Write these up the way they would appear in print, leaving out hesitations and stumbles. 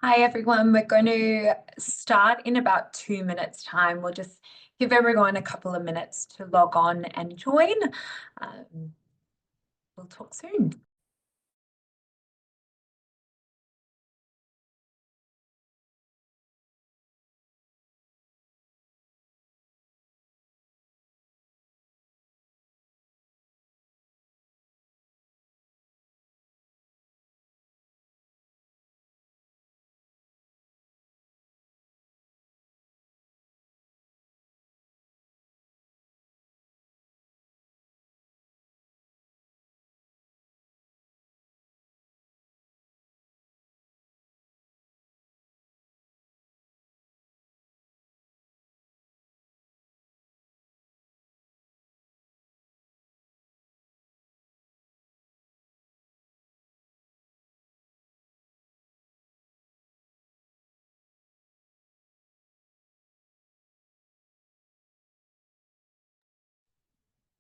Hi everyone, we're going to start in about 2 minutes time. We'll just give everyone a couple of minutes to log on and join. We'll talk soon.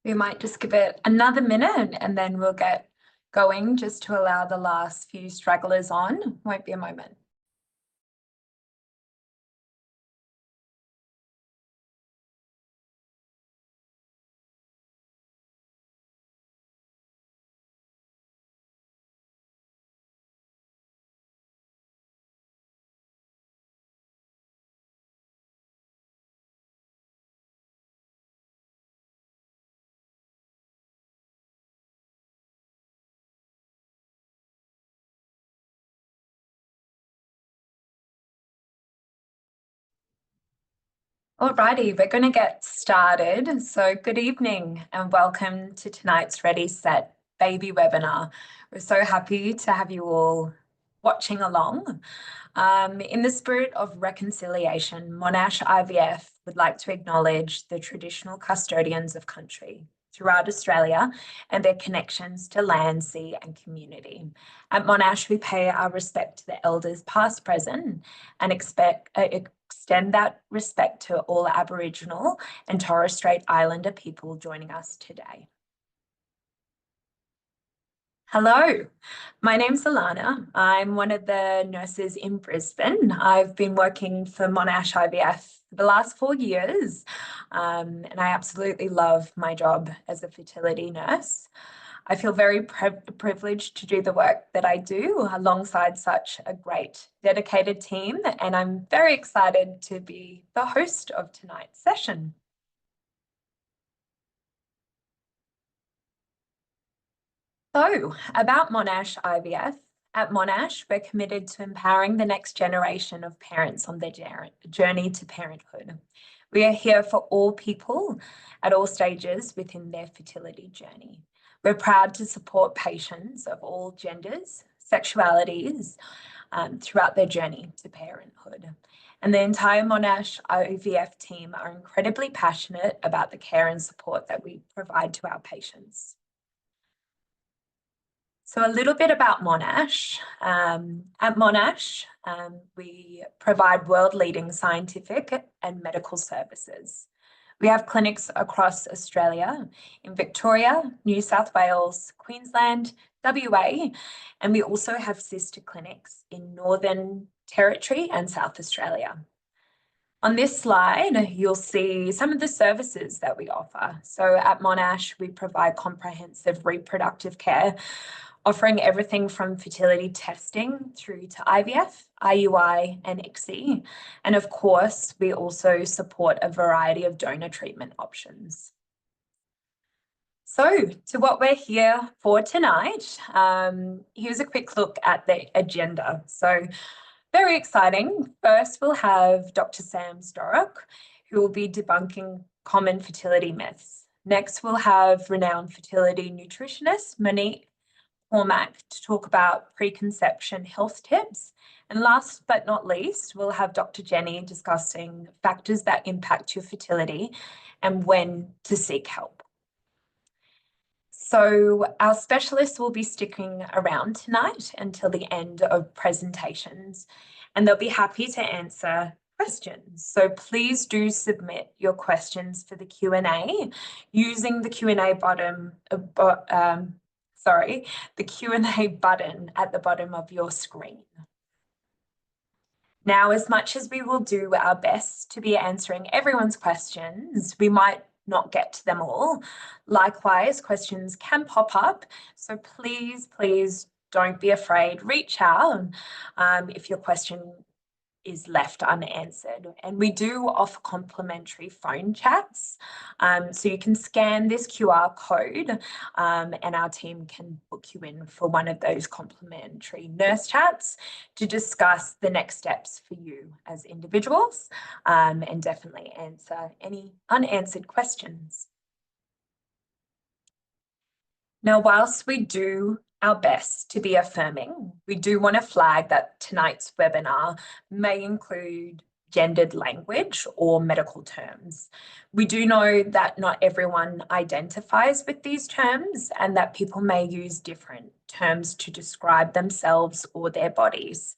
We might just give it another minute and then we'll get going just to allow the last few stragglers on. Won't be a moment. Alrighty, we're going to get started. So good evening and welcome to tonight's Ready, Set, Baby webinar. We're so happy to have you all watching along. In the spirit of reconciliation, Monash IVF would like to acknowledge the traditional custodians of country throughout Australia and their connections to land, sea and community. At Monash, we pay our respect to the elders past, present and extend that respect to all Aboriginal and Torres Strait Islander people joining us today. Hello, my name's Alana. I'm one of the nurses in Brisbane. I've been working for Monash IVF for the last 4 years, and I absolutely love my job as a fertility nurse. I feel very privileged to do the work that I do alongside such a great dedicated team, and I'm very excited to be the host of tonight's session. So, about Monash IVF. At Monash, we're committed to empowering the next generation of parents on their journey to parenthood. We are here for all people at all stages within their fertility journey. We're proud to support patients of all genders, sexualities, throughout their journey to parenthood. And the entire Monash IVF team are incredibly passionate about the care and support that we provide to our patients. So a little bit about Monash. At Monash, we provide world-leading scientific and medical services. We have clinics across Australia, in Victoria, New South Wales, Queensland, WA, and we also have sister clinics in Northern Territory and South Australia. On this slide, you'll see some of the services that we offer. So at Monash, we provide comprehensive reproductive care, offering everything from fertility testing through to IVF, IUI, and ICSI. And of course, we also support a variety of donor treatment options. So to what we're here for tonight, here's a quick look at the agenda. So very exciting. First, we'll have Dr. Sam Storrock, who will be debunking common fertility myths. Next, we'll have renowned fertility nutritionist Monique Cormack to talk about preconception health tips. And last but not least, we'll have Dr. Jenny discussing factors that impact your fertility and when to seek help. So our specialists will be sticking around tonight until the end of presentations, and they'll be happy to answer questions. So please do submit your questions for the Q&A using the Q&A button, the Q&A button at the bottom of your screen. Now, as much as we will do our best to be answering everyone's questions, we might not get to them all. Likewise, questions can pop up. So please don't be afraid. Reach out if your question is left unanswered. And we do offer complimentary phone chats. So you can scan this QR code and our team can book you in for one of those complimentary nurse chats to discuss the next steps for you as individuals and definitely answer any unanswered questions. Now, whilst we do our best to be affirming, we do want to flag that tonight's webinar may include gendered language or medical terms. We do know that not everyone identifies with these terms and that people may use different terms to describe themselves or their bodies.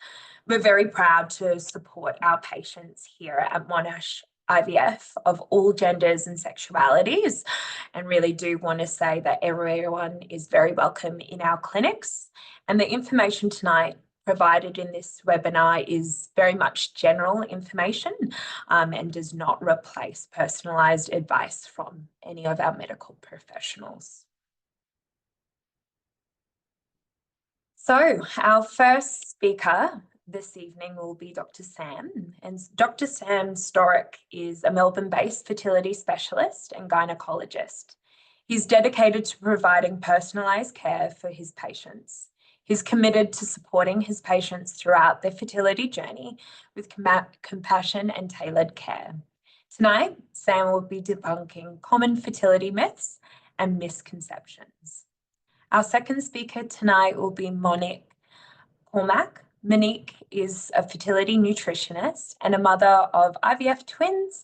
We're very proud to support our patients here at Monash IVF of all genders and sexualities, and really do want to say that everyone is very welcome in our clinics. And the information tonight provided in this webinar is very much general information and does not replace personalised advice from any of our medical professionals. So our first speaker this evening will be Dr. Sam, and Dr. Sam Storick is a Melbourne-based fertility specialist and gynecologist. He's dedicated to providing personalised care for his patients. He's committed to supporting his patients throughout their fertility journey with compassion and tailored care. Tonight, Sam will be debunking common fertility myths and misconceptions. Our second speaker tonight will be Monique Cormack. Monique is a fertility nutritionist and a mother of IVF twins,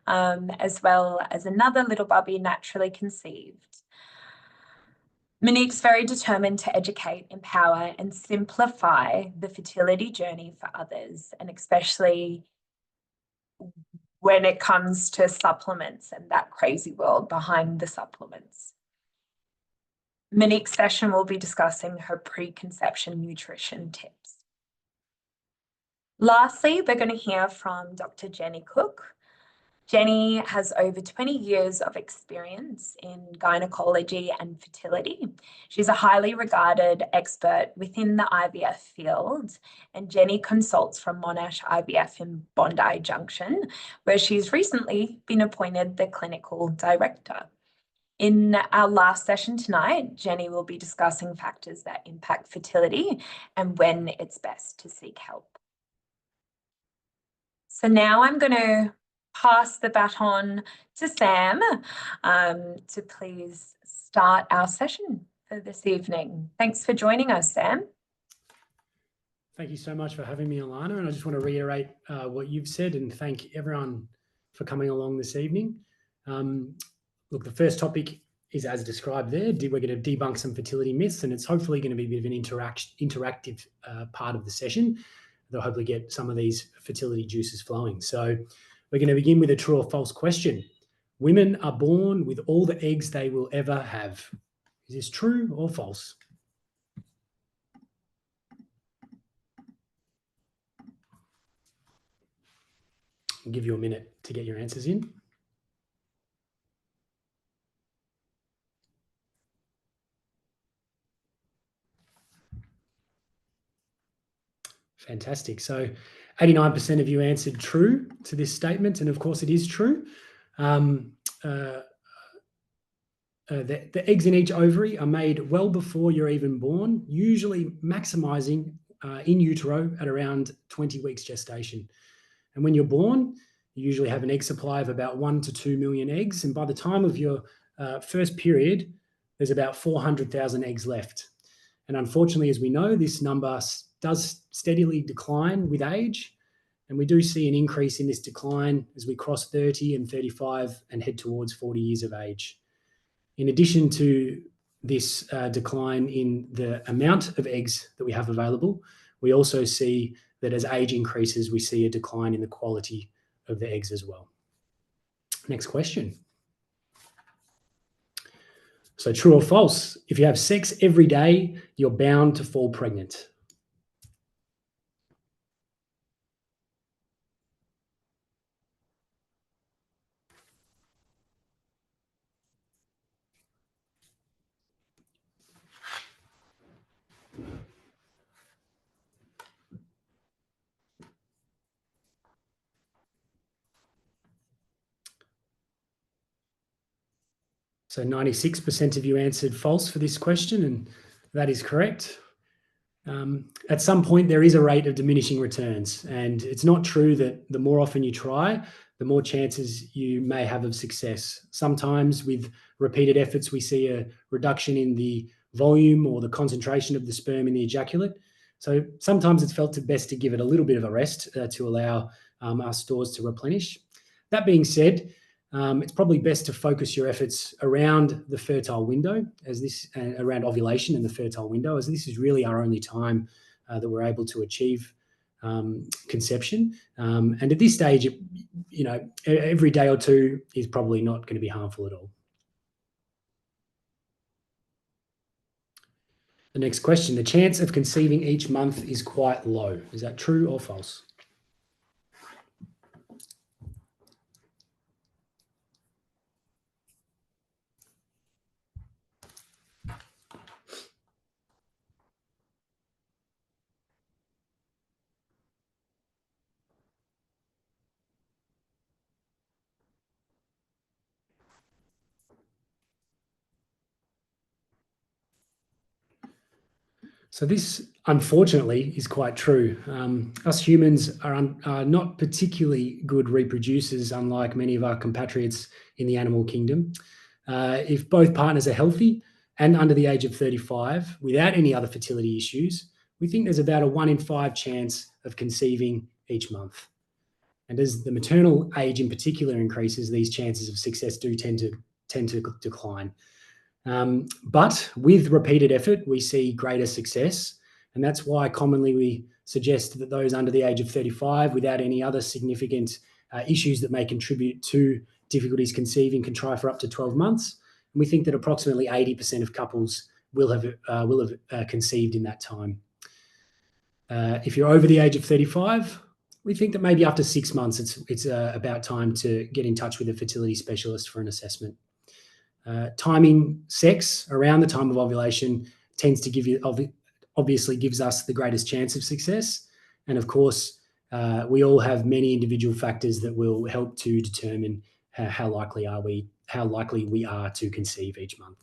as well as another little bubby naturally conceived. Monique's very determined to educate, empower, and simplify the fertility journey for others, and especially when it comes to supplements and that crazy world behind the supplements. Monique's session will be discussing her preconception nutrition tips. Lastly, we're going to hear from Dr. Jenny Cook. Jenny has over 20 years of experience in gynecology and fertility. She's a highly regarded expert within the IVF field, and Jenny consults from Monash IVF in Bondi Junction, where she's recently been appointed the clinical director. In our last session tonight, Jenny will be discussing factors that impact fertility and when it's best to seek help. So now I'm going to pass the baton to Sam to please start our session for this evening. Thanks for joining us, Sam. Thank you so much for having me, Alana. And I just want to reiterate what you've said and thank everyone for coming along this evening. Look, the first topic is as described there. We're going to debunk some fertility myths, and it's hopefully going to be a bit of an interactive part of the session. They'll hopefully get some of these fertility juices flowing. So we're going to begin with a true or false question. Women are born with all the eggs they will ever have. Is this true or false? I'll give you a minute to get your answers in. Fantastic. So 89% of you answered true to this statement, and of course it is true. The eggs in each ovary are made well before you're even born, usually maximizing in utero at around 20 weeks gestation. And when you're born, you usually have an egg supply of about 1 to 2 million eggs. And by the time of your first period, there's about 400,000 eggs left. And unfortunately, as we know, this number does steadily decline with age. And we do see an increase in this decline as we cross 30 and 35 and head towards 40 years of age. In addition to this decline in the amount of eggs that we have available, we also see that as age increases, we see a decline in the quality of the eggs as well. Next question. So true or false? If you have sex every day, you're bound to fall pregnant. So 96% of you answered false for this question, and that is correct. At some point, there is a rate of diminishing returns, and it's not true that the more often you try, the more chances you may have of success. Sometimes with repeated efforts, we see a reduction in the volume or the concentration of the sperm in the ejaculate. So sometimes it's felt best to give it a little bit of a rest to allow our stores to replenish. That being said, it's probably best to focus your efforts around the fertile window, as this around ovulation and the fertile window, as this is really our only time that we're able to achieve conception. And at this stage, every day or two is probably not going to be harmful at all. The next question: the chance of conceiving each month is quite low. Is that true or false? So this, unfortunately, is quite true. Us humans are not particularly good reproducers, unlike many of our compatriots in the animal kingdom. If both partners are healthy and under the age of 35, without any other fertility issues, we think there's about a 1 in 5 chance of conceiving each month. And as the maternal age in particular increases, these chances of success do tend to decline. But with repeated effort, we see greater success. And that's why commonly we suggest that those under the age of 35 without any other significant issues that may contribute to difficulties conceiving can try for up to 12 months. And we think that approximately 80% of couples will have conceived in that time. If you're over the age of 35, we think that maybe after 6 months, it's about time to get in touch with a fertility specialist for an assessment. Timing sex around the time of ovulation tends to obviously gives us the greatest chance of success. And of course, we all have many individual factors that will help to determine how likely we are to conceive each month.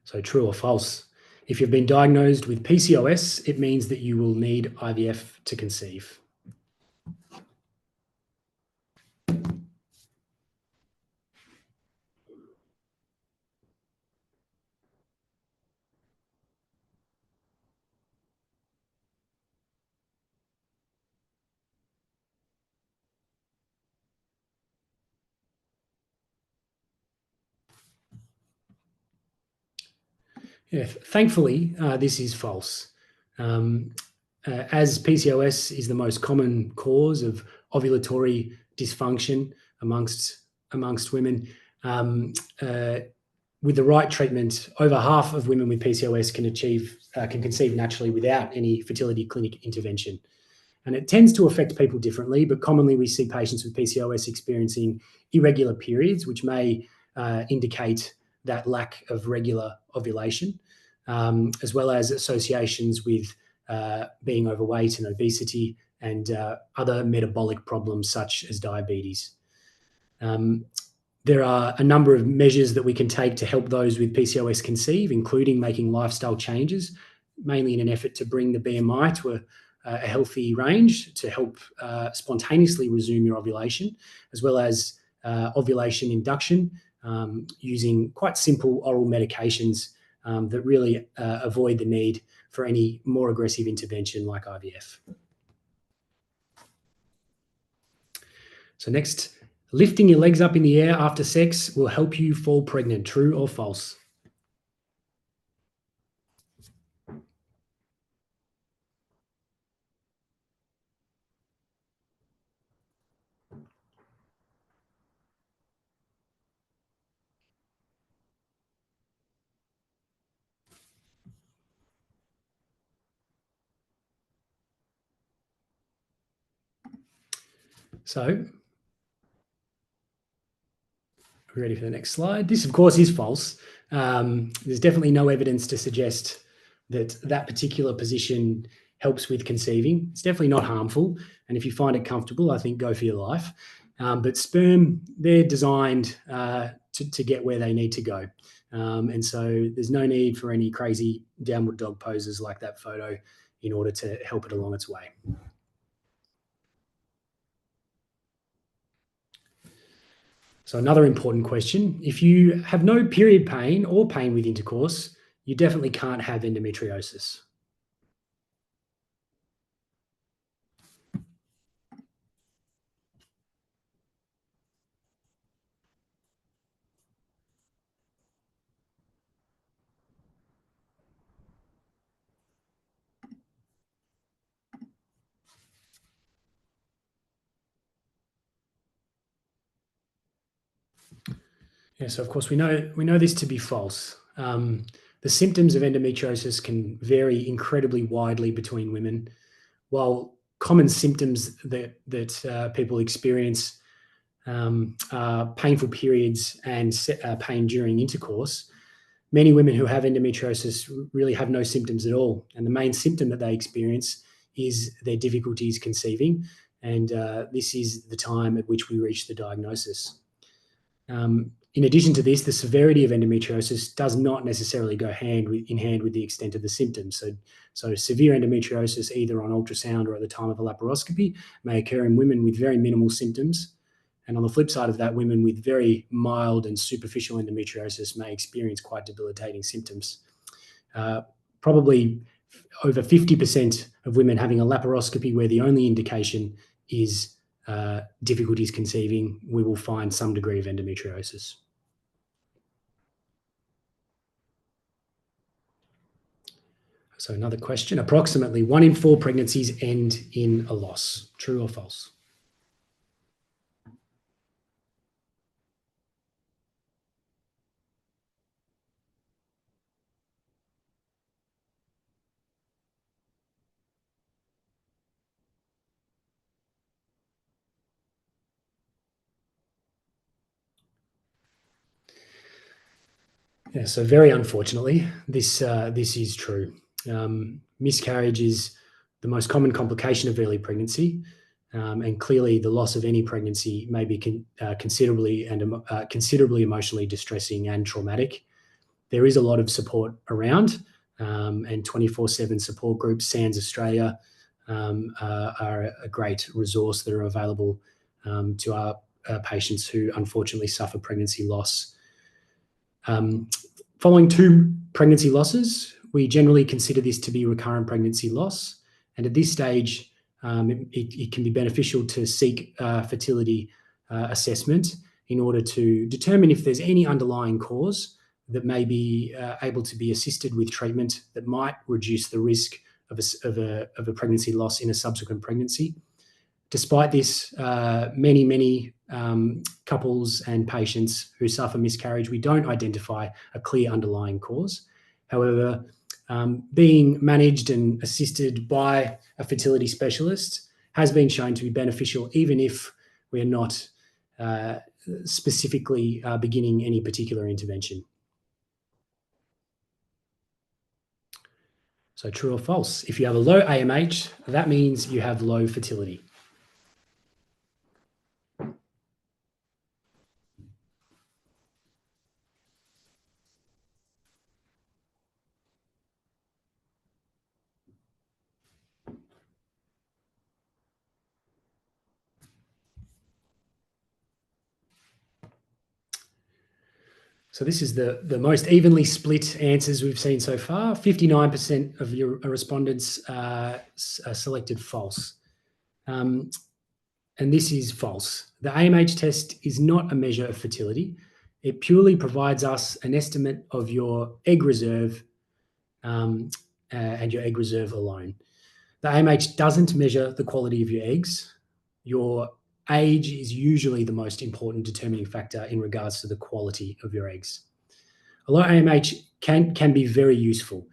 So true or false? If you've been diagnosed with PCOS, it means that you will need IVF to conceive. Yeah, thankfully, this is false. As PCOS is the most common cause of ovulatory dysfunction amongst women, with the right treatment, over half of women with PCOS can conceive naturally without any fertility clinic intervention. And it tends to affect people differently, but commonly we see patients with PCOS experiencing irregular periods, which may indicate that lack of regular ovulation, as well as associations with being overweight and obesity and other metabolic problems such as diabetes. There are a number of measures that we can take to help those with PCOS conceive, including making lifestyle changes, mainly in an effort to bring the BMI to a healthy range to help spontaneously resume your ovulation, as well as ovulation induction, using quite simple oral medications that really avoid the need for any more aggressive intervention like IVF. So next, lifting your legs up in the air after sex will help you fall pregnant. True or false? So, we're ready for the next slide. This, of course, is false. There's definitely no evidence to suggest that that particular position helps with conceiving. It's definitely not harmful. And if you find it comfortable, I think go for your life. But sperm, they're designed to get where they need to go. And so there's no need for any crazy downward dog poses like that photo in order to help it along its way. So another important question, if you have no period pain or pain with intercourse, you definitely can't have endometriosis. Yeah, so of course we know this to be false. The symptoms of endometriosis can vary incredibly widely between women. While common symptoms that people experience are painful periods and pain during intercourse, many women who have endometriosis really have no symptoms at all. And the main symptom that they experience is their difficulties conceiving. And this is the time at which we reach the diagnosis. In addition to this, the severity of endometriosis does not necessarily go in hand with the extent of the symptoms. So severe endometriosis, either on ultrasound or at the time of a laparoscopy, may occur in women with very minimal symptoms. And on the flip side of that, women with very mild and superficial endometriosis may experience quite debilitating symptoms. Probably over 50% of women having a laparoscopy where the only indication is difficulties conceiving, we will find some degree of endometriosis. So another question, approximately 1 in 4 pregnancies end in a loss. True or false? Yeah, so very unfortunately, this is true. Miscarriage is the most common complication of early pregnancy, and clearly the loss of any pregnancy may be considerably emotionally distressing and traumatic. There is a lot of support around, and 24/7 support groups, SANS Australia, are a great resource that are available to our patients who unfortunately suffer pregnancy loss. Following 2 pregnancy losses, we generally consider this to be recurrent pregnancy loss. And at this stage, it can be beneficial to seek fertility assessment in order to determine if there's any underlying cause that may be able to be assisted with treatment that might reduce the risk of a pregnancy loss in a subsequent pregnancy. Despite this, many couples and patients who suffer miscarriage, we don't identify a clear underlying cause. However, being managed and assisted by a fertility specialist has been shown to be beneficial, even if we're not specifically beginning any particular intervention. So true or false? If you have a low AMH, that means you have low fertility. So this is the most evenly split answers we've seen so far. 59% of your respondents selected false. And this is false. The AMH test is not a measure of fertility. It purely provides us an estimate of your egg reserve and your egg reserve alone. The AMH doesn't measure the quality of your eggs. Your age is usually the most important determining factor in regards to the quality of your eggs. A low AMH can be very useful.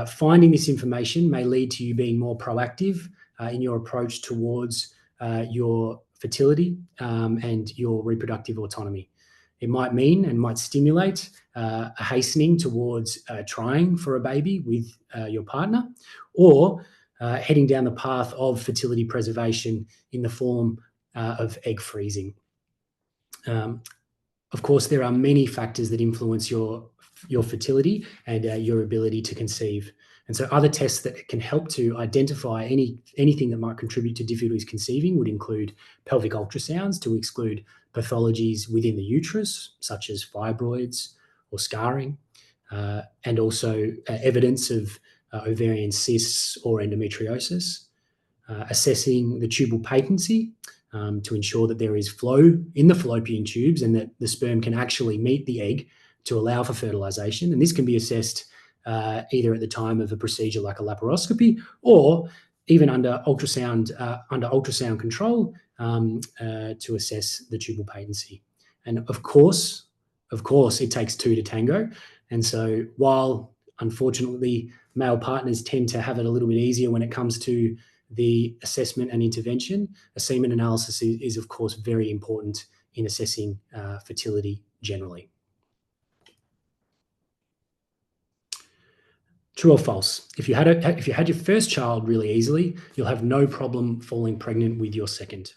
Finding this information may lead to you being more proactive in your approach towards your fertility and your reproductive autonomy. It might mean and might stimulate a hastening towards trying for a baby with your partner, or heading down the path of fertility preservation in the form of egg freezing. Of course, there are many factors that influence your fertility and your ability to conceive. And so other tests that can help to identify anything that might contribute to difficulties conceiving would include pelvic ultrasounds to exclude pathologies within the uterus, such as fibroids or scarring, and also evidence of ovarian cysts or endometriosis. Assessing the tubal patency to ensure that there is flow in the fallopian tubes and that the sperm can actually meet the egg to allow for fertilization. And this can be assessed either at the time of a procedure like a laparoscopy or even under ultrasound control to assess the tubal patency. And of course, it takes two to tango. And so while unfortunately male partners tend to have it a little bit easier when it comes to the assessment and intervention, a semen analysis is of course very important in assessing fertility generally. True or false? If you had your first child really easily, you'll have no problem falling pregnant with your second.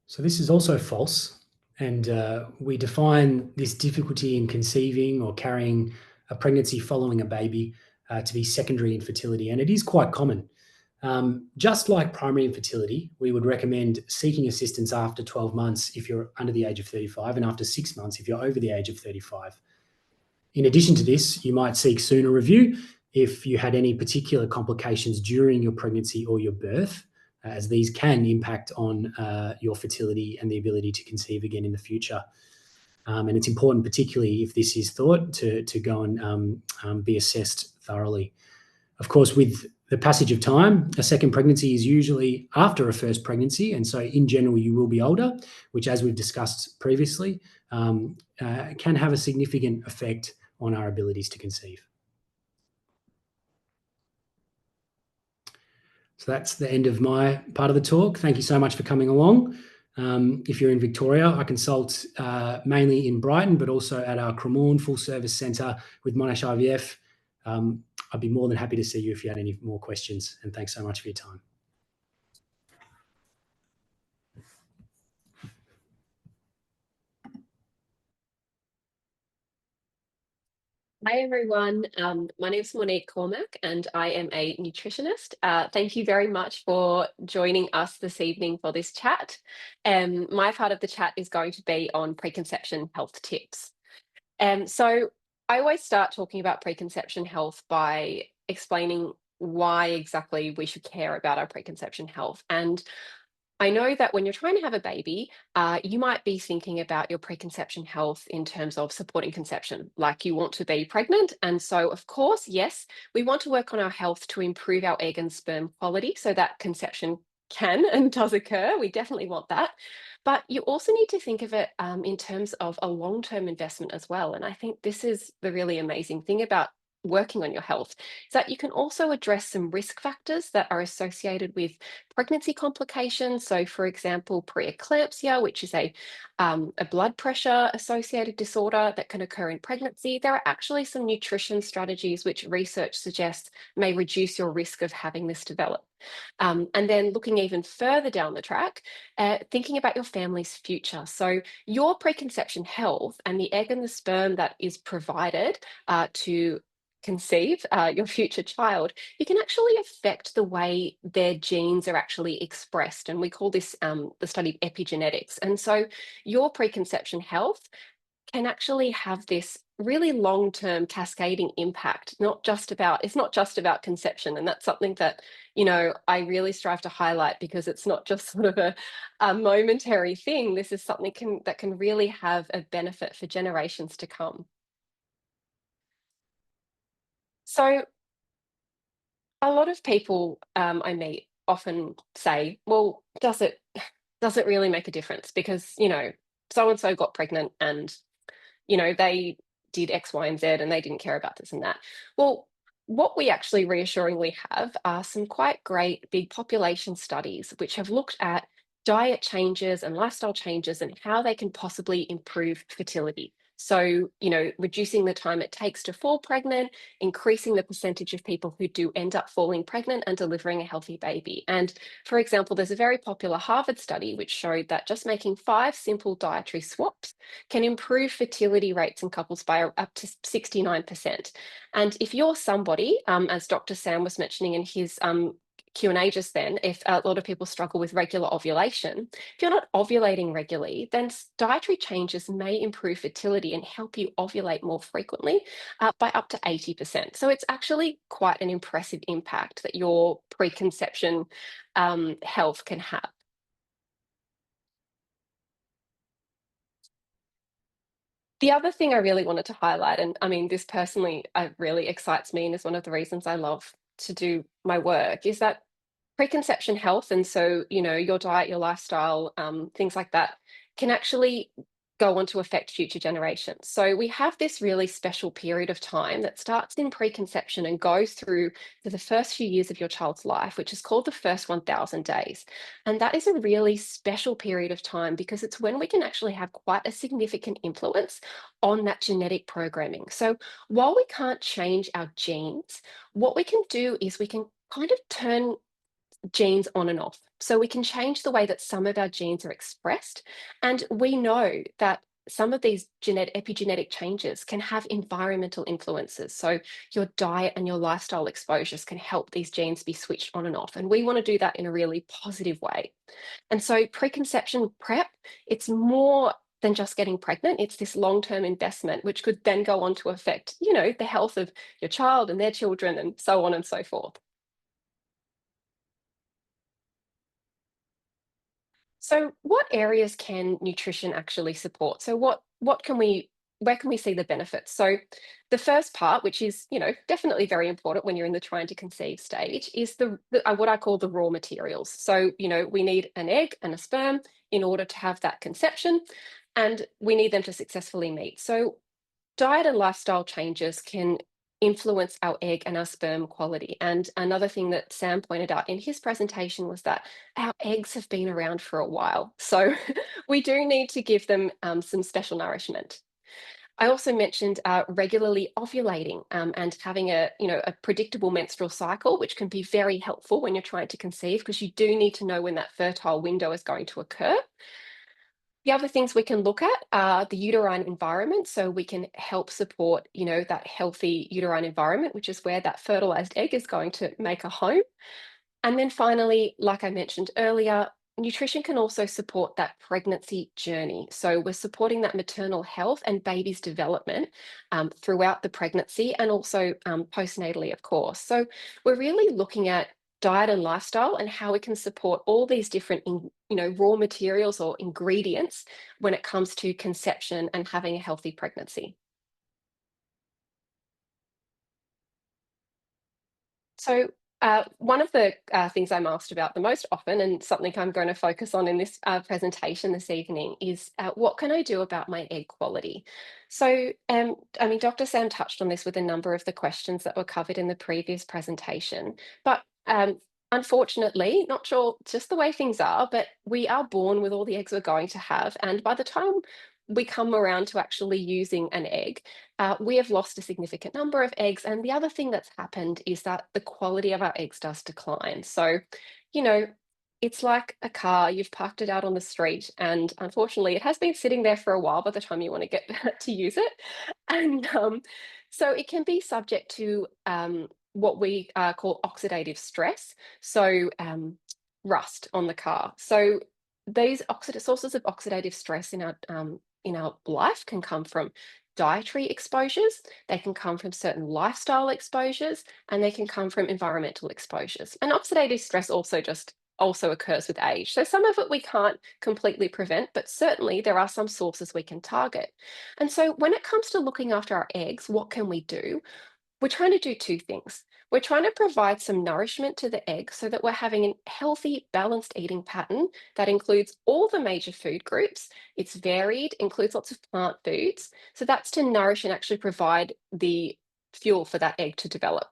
So this is also false. And we define this difficulty in conceiving or carrying a pregnancy following a baby to be secondary infertility. And it is quite common. Just like primary infertility, we would recommend seeking assistance after 12 months if you're under the age of 35 and after 6 months if you're over the age of 35. In addition to this, you might seek sooner review if you had any particular complications during your pregnancy or your birth, as these can impact on your fertility and the ability to conceive again in the future. And it's important, particularly if this is thought, to go and be assessed thoroughly. Of course, with the passage of time, a second pregnancy is usually after a first pregnancy. And so in general, you will be older, which, as we've discussed previously, can have a significant effect on our abilities to conceive. So that's the end of my part of the talk. Thank you so much for coming along. If you're in Victoria, I consult mainly in Brighton, but also at our Cremorne Full Service Centre with Monash IVF. I'd be more than happy to see you if you had any more questions. And thanks so much for your time. Hi everyone, my name is Monique Cormack and I am a nutritionist. Thank you very much for joining us this evening for this chat. My part of the chat is going to be on preconception health tips. So I always start talking about preconception health by explaining why exactly we should care about our preconception health. And I know that when you're trying to have a baby, you might be thinking about your preconception health in terms of supporting conception, like you want to be pregnant. And so, of course, yes, we want to work on our health to improve our egg and sperm quality so that conception can and does occur. We definitely want that. But you also need to think of it in terms of a long-term investment as well. And I think this is the really amazing thing about working on your health is that you can also address some risk factors that are associated with pregnancy complications. So, for example, preeclampsia, which is a blood pressure associated disorder that can occur in pregnancy. There are actually some nutrition strategies which research suggests may reduce your risk of having this develop. And then looking even further down the track, thinking about your family's future. So your preconception health and the egg and the sperm that is provided to conceive your future child, you can actually affect the way their genes are actually expressed. And we call this the study of epigenetics. And so your preconception health can actually have this really long-term cascading impact, it's not just about conception. And that's something that, I really strive to highlight because it's not just sort of a momentary thing. This is something that can really have a benefit for generations to come. So a lot of people I meet often say, well, does it really make a difference? Because, so and so got pregnant and, they did X, Y, and Z and they didn't care about this and that. Well, what we actually reassuringly have are some quite great big population studies which have looked at diet changes and lifestyle changes and how they can possibly improve fertility. So, reducing the time it takes to fall pregnant, increasing the percentage of people who do end up falling pregnant and delivering a healthy baby. And for example, there's a very popular Harvard study which showed that just making 5 simple dietary swaps can improve fertility rates in couples by up to 69%. And if you're somebody, as Dr. Sam was mentioning in his Q&A just then, if a lot of people struggle with regular ovulation, if you're not ovulating regularly, then dietary changes may improve fertility and help you ovulate more frequently by up to 80%. So it's actually quite an impressive impact that your preconception health can have. The other thing I really wanted to highlight, and I mean, this personally really excites me and is one of the reasons I love to do my work, is that preconception health, and so, your diet, your lifestyle, things like that, can actually go on to affect future generations. So we have this really special period of time that starts in preconception and goes through to the first few years of your child's life, which is called the first 1,000 days. And that is a really special period of time because it's when we can actually have quite a significant influence on that genetic programming. So while we can't change our genes, what we can do is we can kind of turn genes on and off. So we can change the way that some of our genes are expressed. And we know that some of these epigenetic changes can have environmental influences. So your diet and your lifestyle exposures can help these genes be switched on and off. And we want to do that in a really positive way. And so preconception prep, it's more than just getting pregnant. It's this long-term investment, which could then go on to affect, the health of your child and their children and so on and so forth. So what areas can nutrition actually support? So where can we see the benefits? So the first part, which is, definitely very important when you're in the trying to conceive stage, is the what I call the raw materials. So, we need an egg and a sperm in order to have that conception, and we need them to successfully meet. So diet and lifestyle changes can influence our egg and our sperm quality. And another thing that Sam pointed out in his presentation was that our eggs have been around for a while. So we do need to give them some special nourishment. I also mentioned regularly ovulating and having a predictable menstrual cycle, which can be very helpful when you're trying to conceive because you do need to know when that fertile window is going to occur. The other things we can look at are the uterine environment. So we can help support, that healthy uterine environment, which is where that fertilized egg is going to make a home. And then finally, like I mentioned earlier, nutrition can also support that pregnancy journey. So we're supporting that maternal health and baby's development throughout the pregnancy and also postnatally, of course. So we're really looking at diet and lifestyle and how we can support all these different raw materials or ingredients when it comes to conception and having a healthy pregnancy. So one of the things I'm asked about the most often, and something I'm going to focus on in this presentation this evening, is what can I do about my egg quality? So, I mean, Dr. Sam touched on this with a number of the questions that were covered in the previous presentation, but unfortunately, not sure just the way things are, but we are born with all the eggs we're going to have. And by the time we come around to actually using an egg, we have lost a significant number of eggs. And the other thing that's happened is that the quality of our eggs does decline. So, you know, it's like a car, you've parked it out on the street, and unfortunately, it has been sitting there for a while by the time you want to get to use it. And so it can be subject to what we call oxidative stress, so rust on the car. So these sources of oxidative stress in our life can come from dietary exposures, they can come from certain lifestyle exposures, and they can come from environmental exposures. And oxidative stress also occurs with age. So some of it we can't completely prevent, but certainly there are some sources we can target. And so when it comes to looking after our eggs, what can we do? We're trying to do two things. We're trying to provide some nourishment to the egg so that we're having a healthy, balanced eating pattern that includes all the major food groups. It's varied, includes lots of plant foods. So that's to nourish and actually provide the fuel for that egg to develop.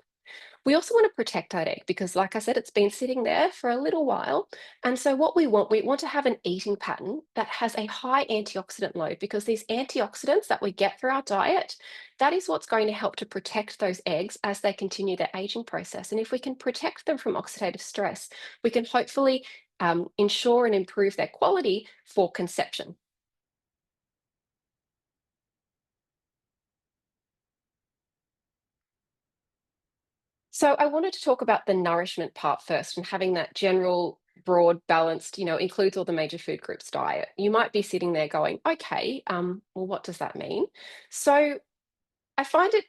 We also want to protect that egg because, like I said, it's been sitting there for a little while. And so what we want to have an eating pattern that has a high antioxidant load, because these antioxidants that we get through our diet, that is what's going to help to protect those eggs as they continue their aging process. And if we can protect them from oxidative stress, we can hopefully ensure and improve their quality for conception. So I wanted to talk about the nourishment part first, and having that general, broad, balanced, includes all the major food groups diet. You might be sitting there going, okay, well, what does that mean? So I find it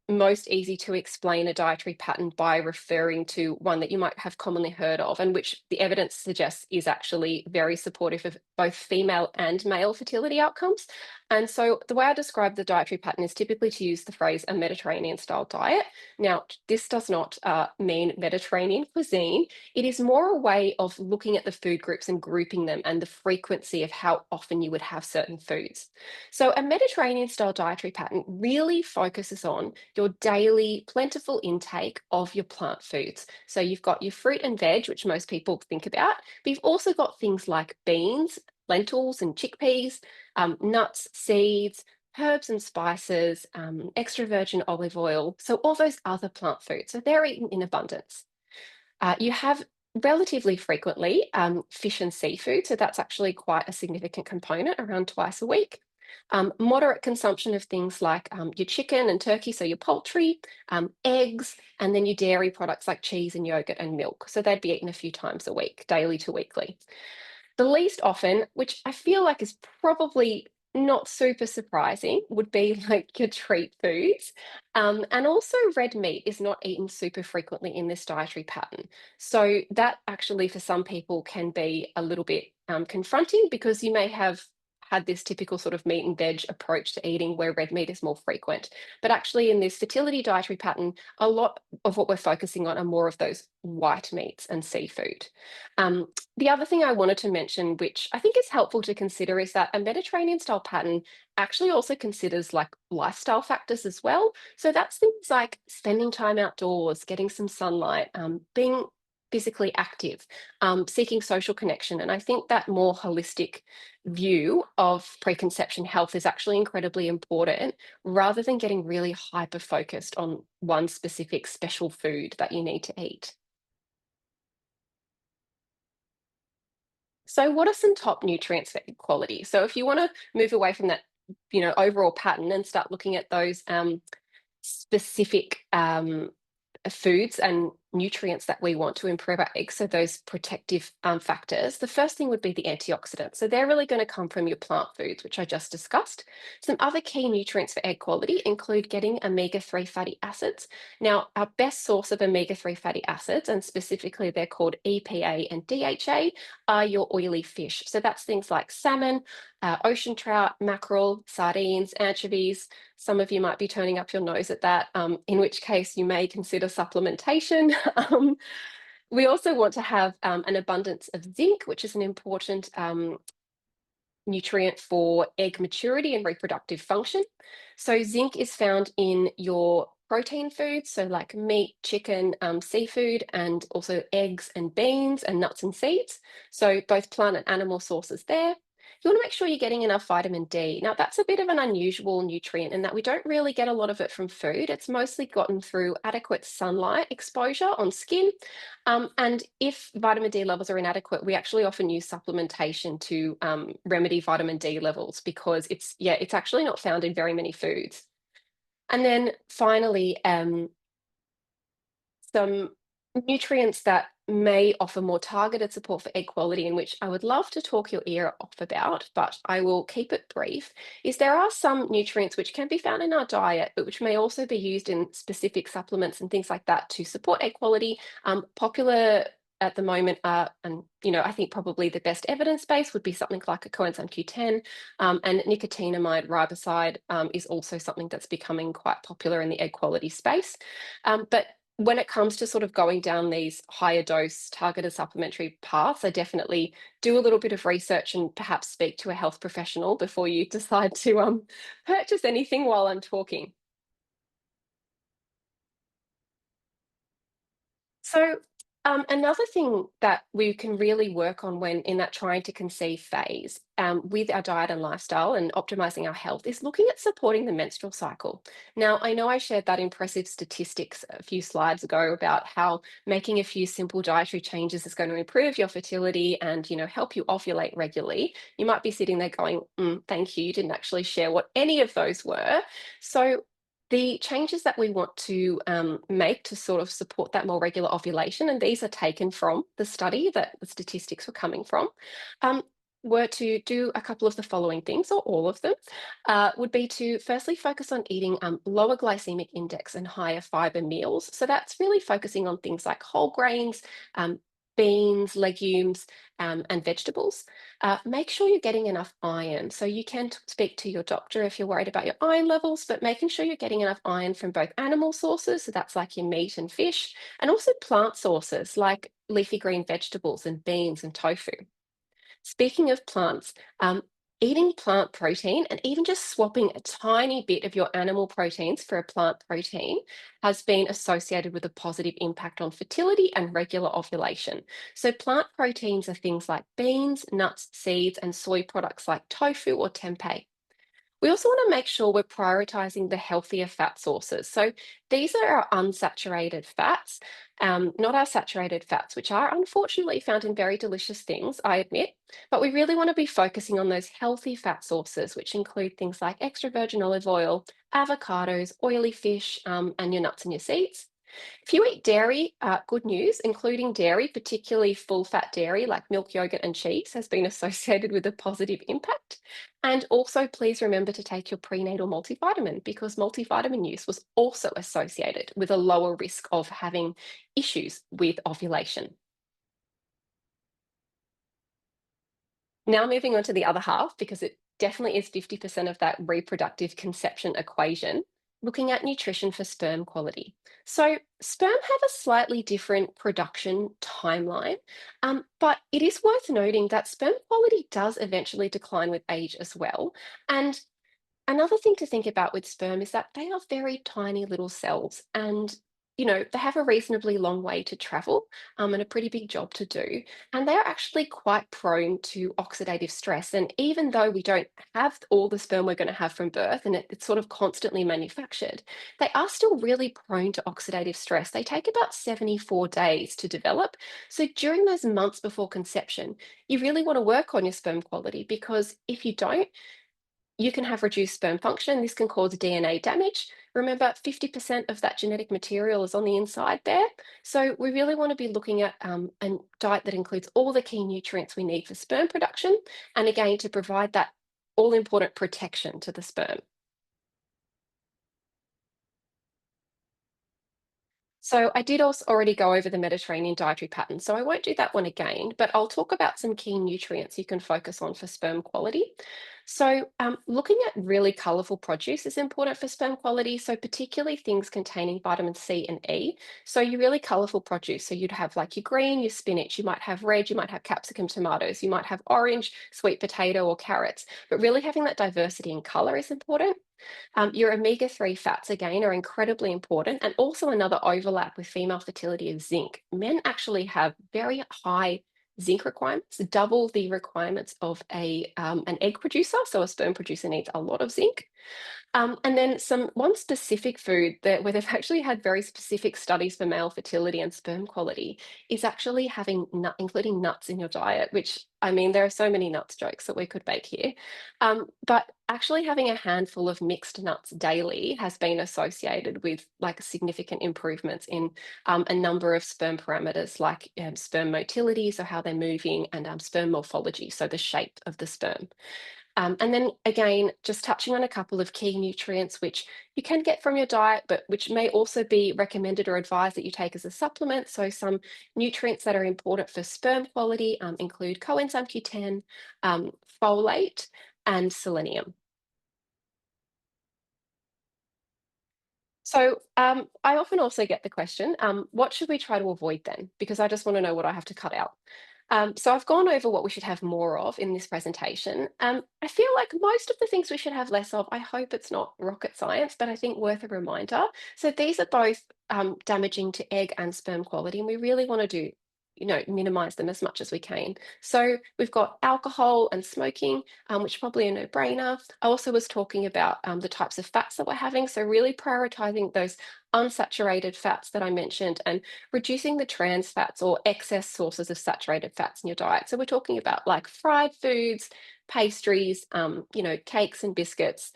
most easy to explain a dietary pattern by referring to one that you might have commonly heard of, and which the evidence suggests is actually very supportive of both female and male fertility outcomes. And so the way I describe the dietary pattern is typically to use the phrase a Mediterranean style diet. Now, this does not mean Mediterranean cuisine. It is more a way of looking at the food groups and grouping them and the frequency of how often you would have certain foods. So a Mediterranean style dietary pattern really focuses on your daily plentiful intake of your plant foods. So you've got your fruit and veg, which most people think about, but you've also got things like beans, lentils and chickpeas, nuts, seeds, herbs and spices, extra virgin olive oil. So all those other plant foods. So they're eaten in abundance. You have relatively frequently fish and seafood. So that's actually quite a significant component, around twice a week. Moderate consumption of things like your chicken and turkey, so your poultry, eggs, and then your dairy products like cheese and yogurt and milk. So they'd be eaten a few times a week, daily to weekly. The least often, which I feel like is probably not super surprising, would be like your treat foods. And also red meat is not eaten super frequently in this dietary pattern. So that actually for some people can be a little bit confronting, because you may have had this typical sort of meat and veg approach to eating where red meat is more frequent. But actually in this fertility dietary pattern, a lot of what we're focusing on are more of those white meats and seafood. The other thing I wanted to mention, which I think is helpful to consider, is that a Mediterranean style pattern actually also considers like lifestyle factors as well. So that's things like spending time outdoors, getting some sunlight, being physically active, seeking social connection. And I think that more holistic view of preconception health is actually incredibly important, rather than getting really hyper focused on one specific special food that you need to eat. So what are some top nutrients for egg quality? So if you want to move away from that, overall pattern and start looking at those specific foods and nutrients that we want to improve our eggs, so those protective factors, the first thing would be the antioxidants. So they're really going to come from your plant foods, which I just discussed. Some other key nutrients for egg quality include getting omega-3 fatty acids. Now, our best source of omega-3 fatty acids, and specifically they're called EPA and DHA, are your oily fish. So that's things like salmon, ocean trout, mackerel, sardines, anchovies. Some of you might be turning up your nose at that, in which case you may consider supplementation. We also want to have an abundance of zinc, which is an important nutrient for egg maturity and reproductive function. So zinc is found in your protein foods, so like meat, chicken, seafood, and also eggs and beans and nuts and seeds. So both plant and animal sources there. You want to make sure you're getting enough vitamin D. Now, that's a bit of an unusual nutrient in that we don't really get a lot of it from food. It's mostly gotten through adequate sunlight exposure on skin. And if vitamin D levels are inadequate, we actually often use supplementation to remedy vitamin D levels, because it's actually not found in very many foods. And then finally, some nutrients that may offer more targeted support for egg quality, in which I would love to talk your ear off about, but I will keep it brief, is there are some nutrients which can be found in our diet, but which may also be used in specific supplements and things like that to support egg quality. Popular at the moment are, and I think probably the best evidence base would be something like a coenzyme Q10, and nicotinamide riboside is also something that's becoming quite popular in the egg quality space. But when it comes to sort of going down these higher dose targeted supplementary paths, I definitely do a little bit of research and perhaps speak to a health professional before you decide to purchase anything while I'm talking. So, another thing that we can really work on when in that trying to conceive phase with our diet and lifestyle and optimizing our health is looking at supporting the menstrual cycle. Now, I know I shared that impressive statistics a few slides ago about how making a few simple dietary changes is going to improve your fertility and, help you ovulate regularly. You might be sitting there going, thank you, you didn't actually share what any of those were. So, the changes that we want to make to sort of support that more regular ovulation, and these are taken from the study that the statistics were coming from, um, were to do a couple of the following things, or all of them, would be to firstly focus on eating lower glycemic index and higher fiber meals. So that's really focusing on things like whole grains, beans, legumes, and vegetables. Make sure you're getting enough iron. So you can speak to your doctor if you're worried about your iron levels, but making sure you're getting enough iron from both animal sources, so that's like your meat and fish, and also plant sources like leafy green vegetables and beans and tofu. Speaking of plants, eating plant protein and even just swapping a tiny bit of your animal proteins for a plant protein has been associated with a positive impact on fertility and regular ovulation. So, plant proteins are things like beans, nuts, seeds, and soy products like tofu or tempeh. We also want to make sure we're prioritizing the healthier fat sources. So these are our unsaturated fats, not our saturated fats, which are unfortunately found in very delicious things, I admit. But we really want to be focusing on those healthy fat sources, which include things like extra virgin olive oil, avocados, oily fish, and your nuts and your seeds. If you eat dairy, good news, including dairy, particularly full fat dairy like milk, yogurt, and cheese, has been associated with a positive impact. And also, please remember to take your prenatal multivitamin because multivitamin use was also associated with a lower risk of having issues with ovulation. Now, moving on to the other half, because it definitely is 50% of that reproductive conception equation, looking at nutrition for sperm quality. So, sperm have a slightly different production timeline, but it is worth noting that sperm quality does eventually decline with age as well. And another thing to think about with sperm is that they are very tiny little cells and they have a reasonably long way to travel and a pretty big job to do. And they're actually quite prone to oxidative stress. And even though we don't have all the sperm we're going to have from birth and it's sort of constantly manufactured, they are still really prone to oxidative stress. They take about 74 days to develop. So during those months before conception, you really want to work on your sperm quality because if you don't, you can have reduced sperm function. This can cause DNA damage. Remember, 50% of that genetic material is on the inside there. So we really want to be looking at a diet that includes all the key nutrients we need for sperm production, and again, to provide that all-important protection to the sperm. So I did also already go over the Mediterranean dietary pattern, so I won't do that one again, but I'll talk about some key nutrients you can focus on for sperm quality. So looking at really colourful produce is important for sperm quality, so particularly things containing vitamin C and E. So your really colourful produce, so you'd have like your green, your spinach, you might have red, you might have capsicum tomatoes, you might have orange, sweet potato or carrots, but really having that diversity in colour is important. Your omega-3 fats, again, are incredibly important, and also another overlap with female fertility is zinc. Men actually have very high zinc requirements, double the requirements of an egg producer. So a sperm producer needs a lot of zinc. And then one specific food where they've actually had very specific studies for male fertility and sperm quality is actually including nuts in your diet, which I mean, there are so many nuts jokes that we could make here. But actually having a handful of mixed nuts daily has been associated with like significant improvements in a number of sperm parameters like sperm motility, so how they're moving, and sperm morphology, so the shape of the sperm. And then again, just touching on a couple of key nutrients which you can get from your diet, but which may also be recommended or advised that you take as a supplement. So some nutrients that are important for sperm quality include coenzyme Q10, folate, and selenium. So I often also get the question, what should we try to avoid then? Because I just want to know what I have to cut out. So I've gone over what we should have more of in this presentation. I feel like most of the things we should have less of, I hope it's not rocket science, but I think worth a reminder. So these are both damaging to egg and sperm quality, and we really want to do, minimize them as much as we can. So we've got alcohol and smoking, which is probably a no-brainer. I also was talking about the types of fats that we're having. So really prioritizing those unsaturated fats that I mentioned and reducing the trans fats or excess sources of saturated fats in your diet. So we're talking about like fried foods, pastries, cakes and biscuits,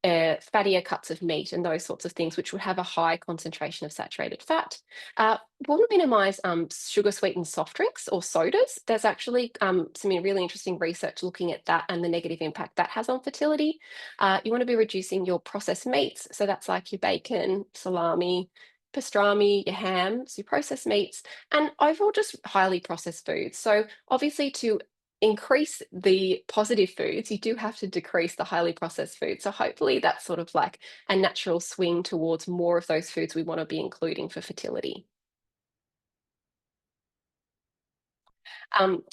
fattier cuts of meat and those sorts of things, which would have a high concentration of saturated fat. Want to minimize sugar sweetened soft drinks or sodas. There's actually some really interesting research looking at that and the negative impact that has on fertility. You want to be reducing your processed meats. So that's like your bacon, salami, pastrami, your hams, your processed meats, and overall just highly processed foods. So obviously to increase the positive foods, you do have to decrease the highly processed foods. So hopefully that's sort of like a natural swing towards more of those foods we want to be including for fertility.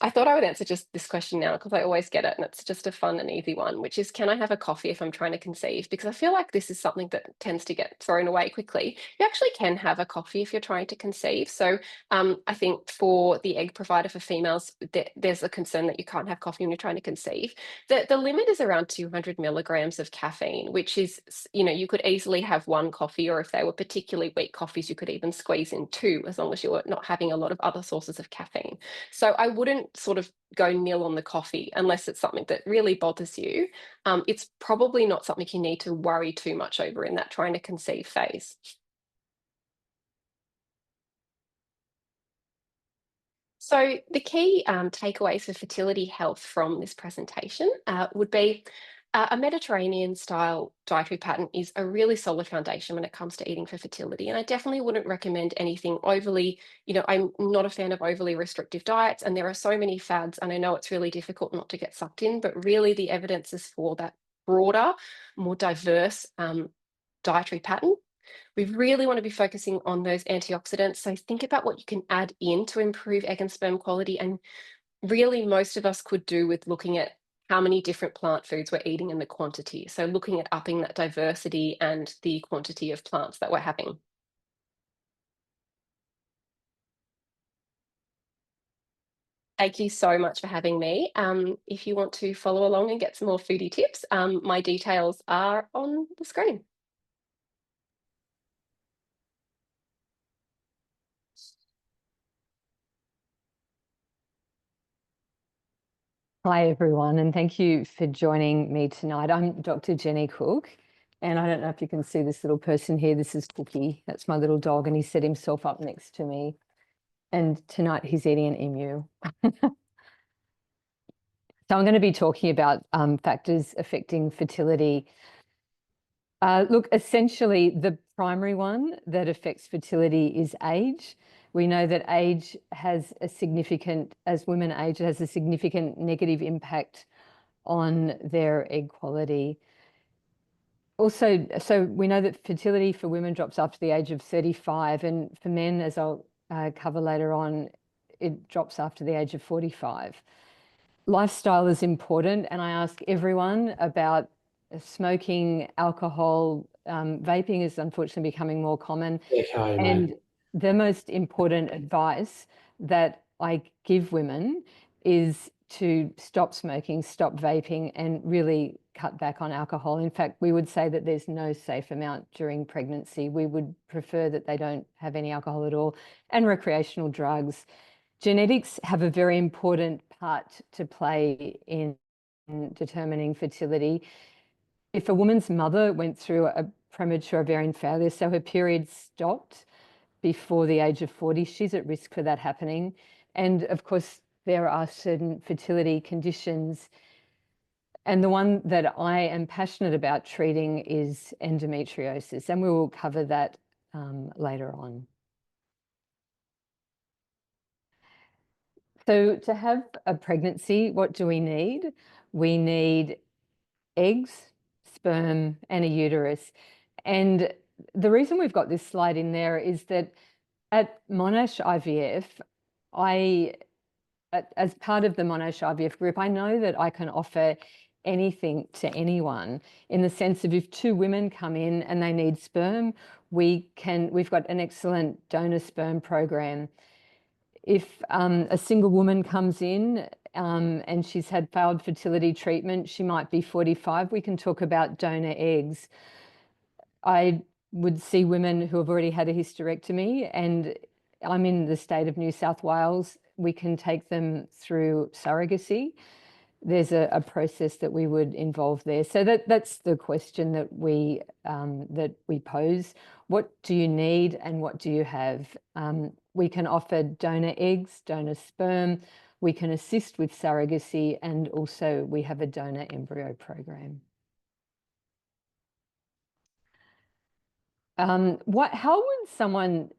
I thought I would answer just this question now because I always get it and it's just a fun and easy one, which is, can I have a coffee if I'm trying to conceive? Because I feel like this is something that tends to get thrown away quickly. You actually can have a coffee if you're trying to conceive. So I think for the egg provider for females, there's a concern that you can't have coffee when you're trying to conceive. The limit is around 200 milligrams of caffeine, which is, you could easily have one coffee, or if they were particularly weak coffees, you could even squeeze in two, as long as you were not having a lot of other sources of caffeine. So I wouldn't sort of go nil on the coffee unless it's something that really bothers you. It's probably not something you need to worry too much over in that trying to conceive phase. So the key takeaways for fertility health from this presentation would be a Mediterranean style dietary pattern is a really solid foundation when it comes to eating for fertility. And I definitely wouldn't recommend anything overly, I'm not a fan of overly restrictive diets, and there are so many fads, and I know it's really difficult not to get sucked in, but really the evidence is for that broader, more diverse dietary pattern. We really want to be focusing on those antioxidants. So think about what you can add in to improve egg and sperm quality. And really, most of us could do with looking at how many different plant foods we're eating and the quantity. So looking at upping that diversity and the quantity of plants that we're having. Thank you so much for having me. If you want to follow along and get some more foodie tips, my details are on the screen. Hi, everyone, and thank you for joining me tonight. I'm Dr. Jenny Cook, and I don't know if you can see this little person here. This is Cookie. That's my little dog, and he set himself up next to me. And tonight he's eating an emu. So I'm going to be talking about factors affecting fertility. Look, essentially, the primary one that affects fertility is age. We know that age has a significant, as women age, it has a significant negative impact on their egg quality. Also, so we know that fertility for women drops after the age of 35, and for men, as I'll cover later on, it drops after the age of 45. Lifestyle is important, and I ask everyone about smoking, alcohol, vaping is unfortunately becoming more common. And the most important advice that I give women is to stop smoking, stop vaping, and really cut back on alcohol. In fact, we would say that there's no safe amount during pregnancy. We would prefer that they don't have any alcohol at all, and recreational drugs. Genetics have a very important part to play in determining fertility. If a woman's mother went through a premature ovarian failure, so her period stopped before the age of 40, she's at risk for that happening. And of course, there are certain fertility conditions. And the one that I am passionate about treating is endometriosis, and we will cover that later on. So to have a pregnancy, what do we need? We need eggs, sperm, and a uterus. And the reason we've got this slide in there is that at Monash IVF, I as part of the Monash IVF group, I know that I can offer anything to anyone, in the sense of if two women come in and they need sperm, we've got an excellent donor sperm program. If a single woman comes in and she's had failed fertility treatment, she might be 45, we can talk about donor eggs. I would see women who have already had a hysterectomy, and I'm in the state of New South Wales. We can take them through surrogacy. There's a process that we would involve there. So that's the question that we pose. What do you need and what do you have? We can offer donor eggs, donor sperm. We can assist with surrogacy, and also we have a donor embryo program. How would someone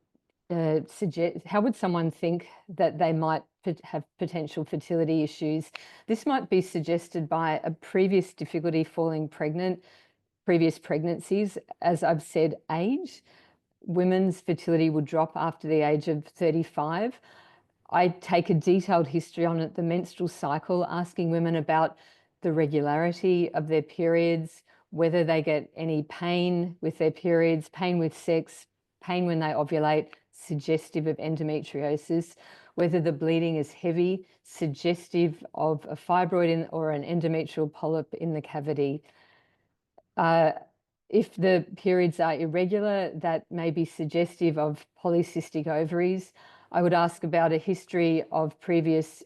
how would someone think that they might have potential fertility issues? This might be suggested by a previous difficulty falling pregnant, previous pregnancies. As I've said, age. Women's fertility would drop after the age of 35. I take a detailed history on it, the menstrual cycle, asking women about the regularity of their periods, whether they get any pain with their periods, pain with sex, pain when they ovulate, suggestive of endometriosis, whether the bleeding is heavy, suggestive of a fibroid or an endometrial polyp in the cavity. If the periods are irregular, that may be suggestive of polycystic ovaries. I would ask about a history of previous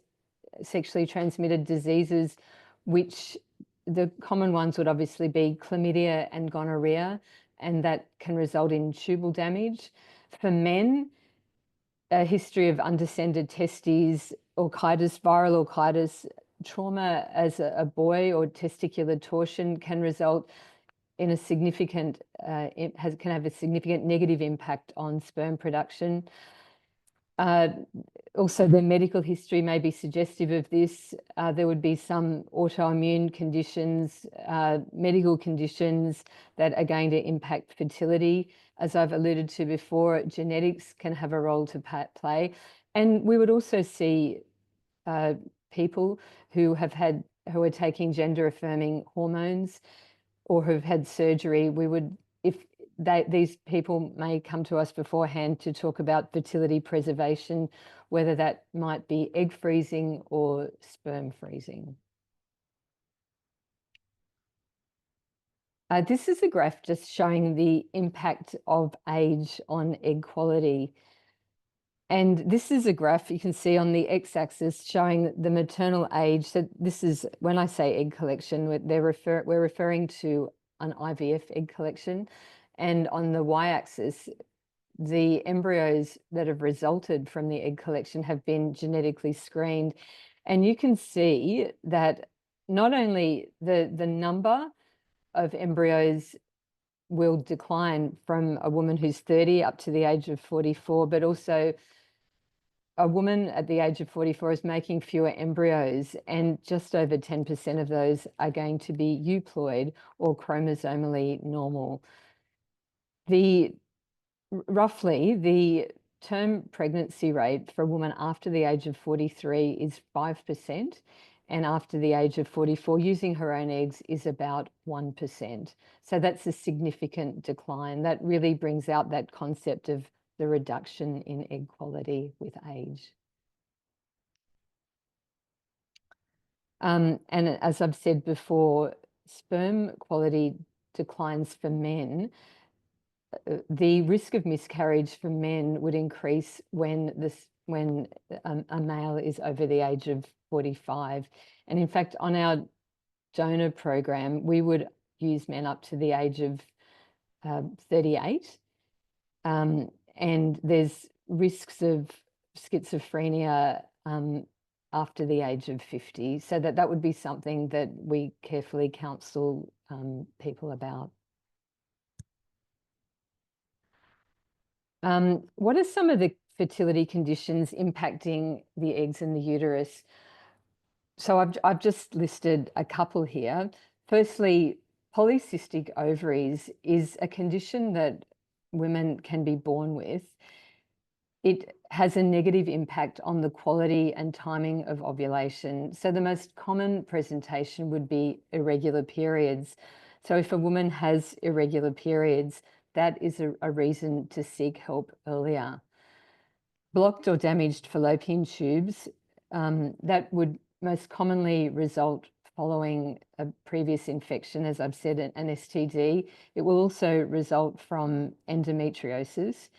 sexually transmitted diseases, which the common ones would obviously be chlamydia and gonorrhea, and that can result in tubal damage. For men, a history of undescended testes, orchitis, viral orchitis, trauma as a boy, or testicular torsion can result in a significant, can have a significant negative impact on sperm production. Also, the medical history may be suggestive of this. There would be some autoimmune conditions, medical conditions that are going to impact fertility. As I've alluded to before, genetics can have a role to play. And we would also see people who are taking gender affirming hormones or who've had surgery. We would, these people may come to us beforehand to talk about fertility preservation, whether that might be egg freezing or sperm freezing. This is a graph just showing the impact of age on egg quality. And this is a graph you can see on the x-axis showing the maternal age. So this is, when I say egg collection, we're referring to an IVF egg collection. And on the y-axis, the embryos that have resulted from the egg collection have been genetically screened. And you can see that not only the number of embryos will decline from a woman who's 30 up to the age of 44, but also a woman at the age of 44 is making fewer embryos, and just over 10% of those are going to be euploid or chromosomally normal. Roughly, the term pregnancy rate for a woman after the age of 43 is 5%, and after the age of 44, using her own eggs is about 1%. So that's a significant decline. That really brings out that concept of the reduction in egg quality with age. And as I've said before, sperm quality declines for men. The risk of miscarriage for men would increase when a male is over the age of 45. And in fact, on our donor program, we would use men up to the age of 38. And there's risks of schizophrenia after the age of 50. So that would be something that we carefully counsel people about. What are some of the fertility conditions impacting the eggs in the uterus? So I've just listed a couple here. Firstly, polycystic ovaries is a condition that women can be born with. it has a negative impact on the quality and timing of ovulation. So the most common presentation would be irregular periods. So if a woman has irregular periods, that is a reason to seek help earlier. Blocked or damaged fallopian tubes, that would most commonly result following a previous infection, as I've said, an STD. It will also result from endometriosis.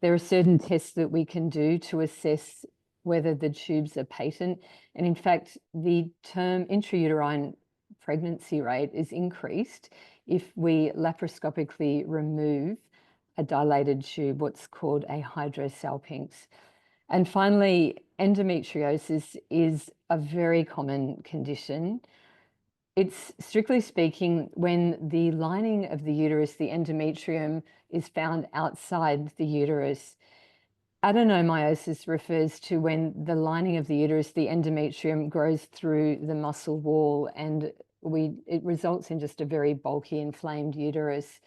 There are certain tests that we can do to assess whether the tubes are patent. And in fact, the term intrauterine pregnancy rate is increased if we laparoscopically remove a dilated tube, what's called a hydrosalpinx. And finally, endometriosis is a very common condition. It's, strictly speaking, when the lining of the uterus, the endometrium, is found outside the uterus. Adenomyosis refers to when the lining of the uterus, the endometrium, grows through the muscle wall, and it results in just a very bulky, inflamed uterus.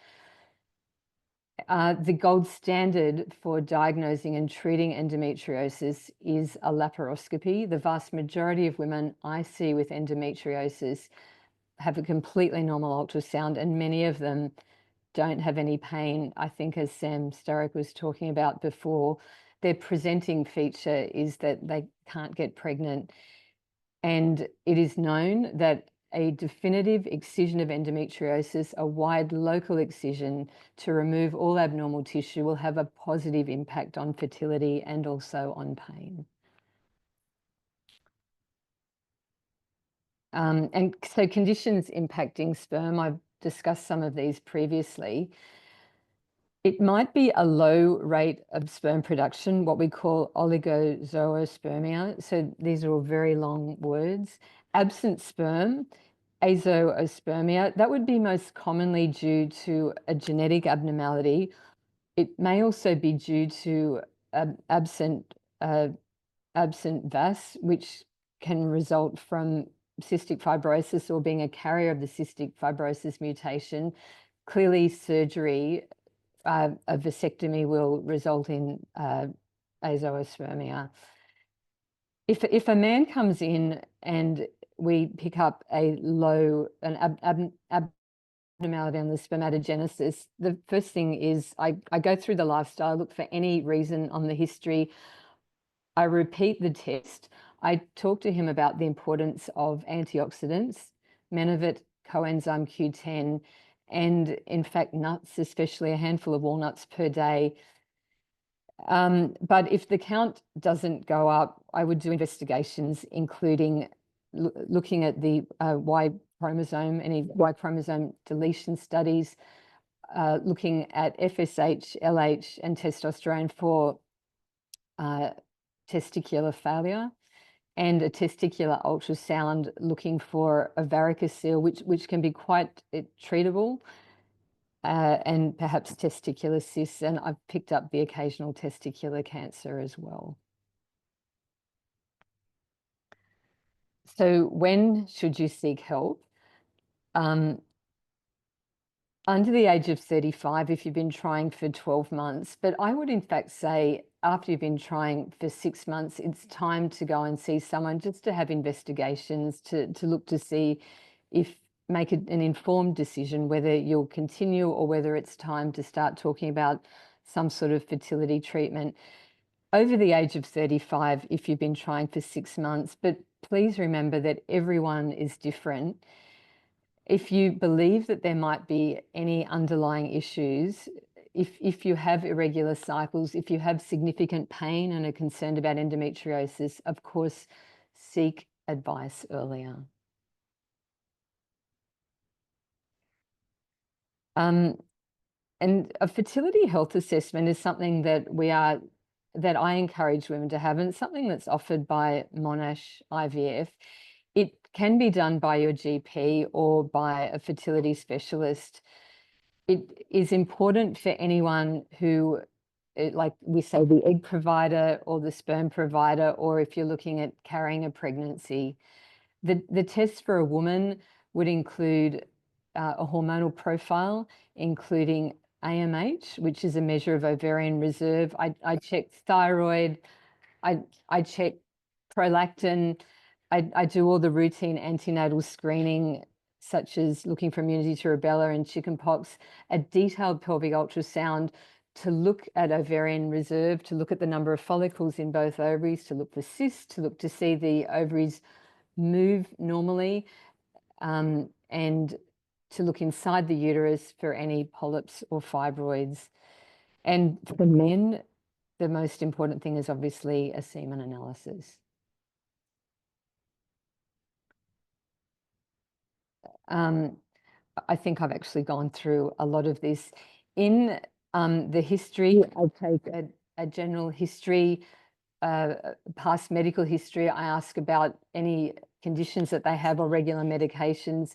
The gold standard for diagnosing and treating endometriosis is a laparoscopy. The vast majority of women I see with endometriosis have a completely normal ultrasound, and many of them don't have any pain. I think, as Sam Starrick was talking about before, their presenting feature is that they can't get pregnant. And it is known that a definitive excision of endometriosis, a wide local excision to remove all abnormal tissue, will have a positive impact on fertility and also on pain. And so conditions impacting sperm, I've discussed some of these previously. It might be a low rate of sperm production, what we call oligozoospermia. So these are all very long words. Absent sperm, azoospermia, that would be most commonly due to a genetic abnormality. It may also be due to absent VAS, which can result from cystic fibrosis or being a carrier of the cystic fibrosis mutation. Clearly, surgery, a vasectomy, will result in azoospermia. If a man comes in and we pick up an abnormality on the spermatogenesis, the first thing is I go through the lifestyle, look for any reason on the history. I repeat the test. I talk to him about the importance of antioxidants, Menavit, coenzyme Q10, and in fact, nuts, especially a handful of walnuts per day. But if the count doesn't go up, I would do investigations, including looking at the Y chromosome, any Y chromosome deletion studies, looking at FSH, LH, and testosterone for testicular failure, and a testicular ultrasound looking for a varicocele, which can be quite treatable, and perhaps testicular cysts, and I've picked up the occasional testicular cancer as well. So when should you seek help? Under the age of 35, if you've been trying for 12 months, but I would in fact say after you've been trying for 6 months, it's time to go and see someone just to have investigations, to look to see if, make an informed decision whether you'll continue or whether it's time to start talking about some sort of fertility treatment. Over the age of 35, if you've been trying for 6 months, but please remember that everyone is different. If you believe that there might be any underlying issues, if you have irregular cycles, if you have significant pain and are concerned about endometriosis, of course, seek advice earlier. And a fertility health assessment is something that I encourage women to have, and it's something that's offered by Monash IVF. It can be done by your GP or by a fertility specialist. It is important for anyone who, like we say, the egg provider or the sperm provider, or if you're looking at carrying a pregnancy. The tests for a woman would include a hormonal profile, including AMH, which is a measure of ovarian reserve. I check thyroid, I check prolactin, I do all the routine antenatal screening, such as looking for immunity to rubella and chickenpox, a detailed pelvic ultrasound to look at ovarian reserve, to look at the number of follicles in both ovaries, to look for cysts, to look to see the ovaries move normally, and to look inside the uterus for any polyps or fibroids. And for men, the most important thing is obviously a semen analysis. I think I've actually gone through a lot of this. In the history, I take a general history, past medical history. I ask about any conditions that they have or regular medications.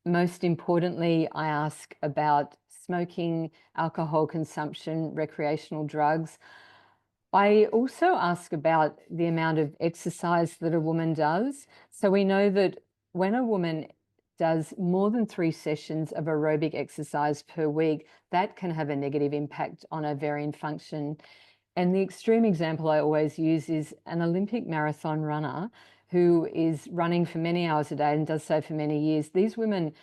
Most importantly, I ask about smoking, alcohol consumption, recreational drugs. I also ask about the amount of exercise that a woman does. So we know that when a woman does more than 3 sessions of aerobic exercise per week, that can have a negative impact on ovarian function. And the extreme example I always use is an Olympic marathon runner who is running for many hours a day and does so for many years. These women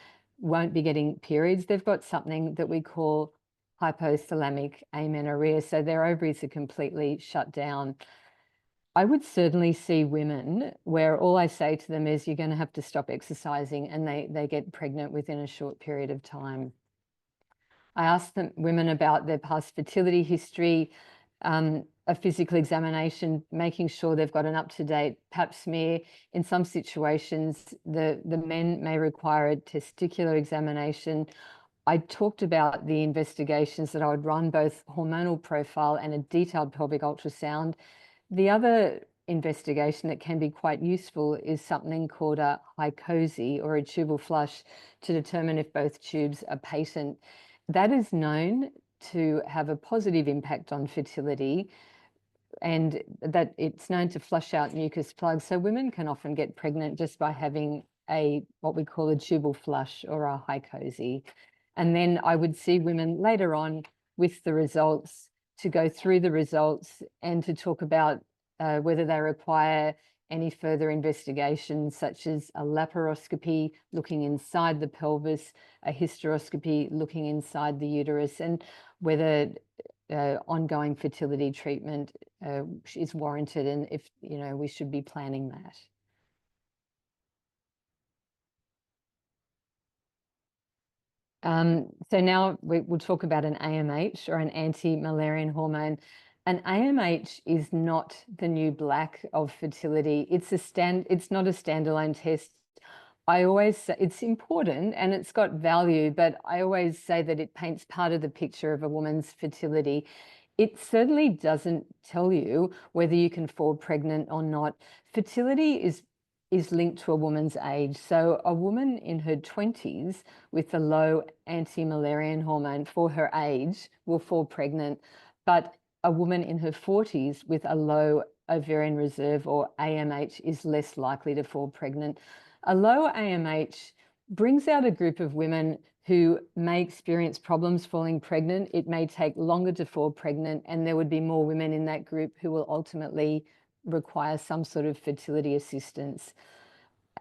won't be getting periods. They've got something that we call hypothalamic amenorrhea. So their ovaries are completely shut down. I would certainly see women where all I say to them is, you're going to have to stop exercising, and they get pregnant within a short period of time. I ask them, women, about their past fertility history, a physical examination, making sure they've got an up-to-date pap smear. In some situations, the men may require a testicular examination. I talked about the investigations that I would run, both hormonal profile and a detailed pelvic ultrasound. The other investigation that can be quite useful is something called a hycosi, or a tubal flush, to determine if both tubes are patent. That is known to have a positive impact on fertility, and that it's known to flush out mucus plugs. So women can often get pregnant just by having what we call a tubal flush or a hycosi. And then I would see women later on with the results, to go through the results and to talk about whether they require any further investigations, such as a laparoscopy looking inside the pelvis, a hysteroscopy looking inside the uterus, and whether ongoing fertility treatment is warranted, and if we should be planning that. So now we'll talk about an AMH, or an anti-Müllerian hormone. An AMH is not the new black of fertility. It's not a standalone test. I always say it's important and it's got value, but I always say that it paints part of the picture of a woman's fertility. It certainly doesn't tell you whether you can fall pregnant or not. Fertility is linked to a woman's age. So a woman in her 20s with a low anti-Müllerian hormone for her age will fall pregnant, but a woman in her 40s with a low ovarian reserve, or AMH, is less likely to fall pregnant. A low AMH brings out a group of women who may experience problems falling pregnant. It may take longer to fall pregnant, and there would be more women in that group who will ultimately require some sort of fertility assistance.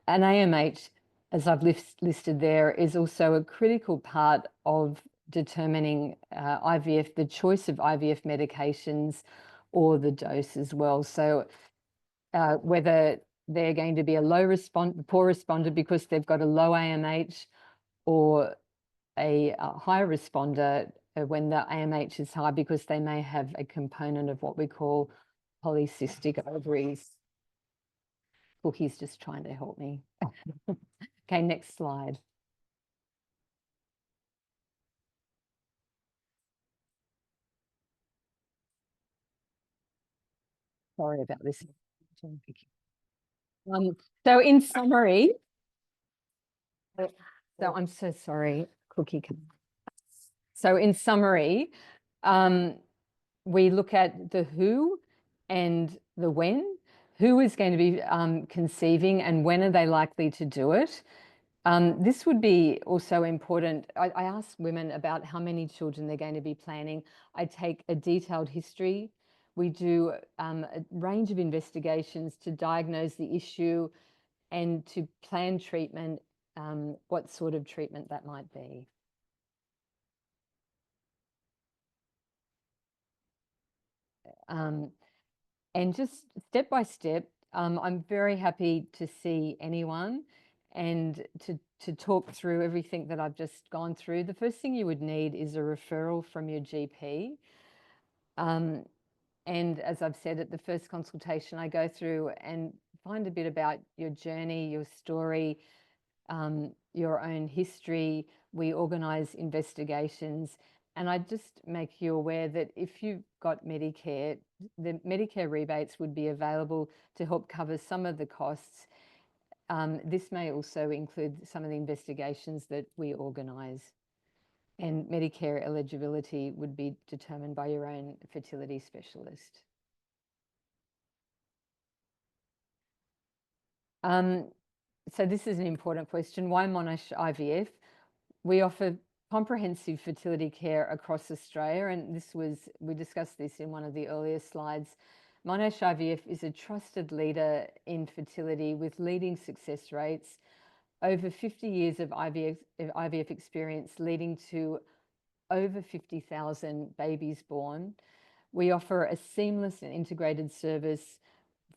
An AMH, as I've listed there, is also a critical part of determining IVF, the choice of IVF medications, or the dose as well. So whether they're going to be a poor responder because they've got a low AMH, or a high responder when the AMH is high because they may have a component of what we call polycystic ovaries. Cookie's just trying to help me. Okay, next slide. Sorry about this. So in summary, I'm so sorry, Cookie. So in summary, we look at the who and the when. Who is going to be conceiving, and when are they likely to do it? This would be also important. I ask women about how many children they're going to be planning. I take a detailed history. We do a range of investigations to diagnose the issue and to plan treatment, what sort of treatment that might be. And just step by step, I'm very happy to see anyone and to talk through everything that I've just gone through. The first thing you would need is a referral from your GP. And as I've said, at the first consultation, I go through and find a bit about your journey, your story, your own history. We organise investigations. And I just make you aware that if you've got Medicare, the Medicare rebates would be available to help cover some of the costs. This may also include some of the investigations that we organise. And Medicare eligibility would be determined by your own fertility specialist. So this is an important question. Why Monash IVF? We offer comprehensive fertility care across Australia, and we discussed this in one of the earlier slides. Monash IVF is a trusted leader in fertility with leading success rates, over 50 years of IVF experience leading to over 50,000 babies born. We offer a seamless and integrated service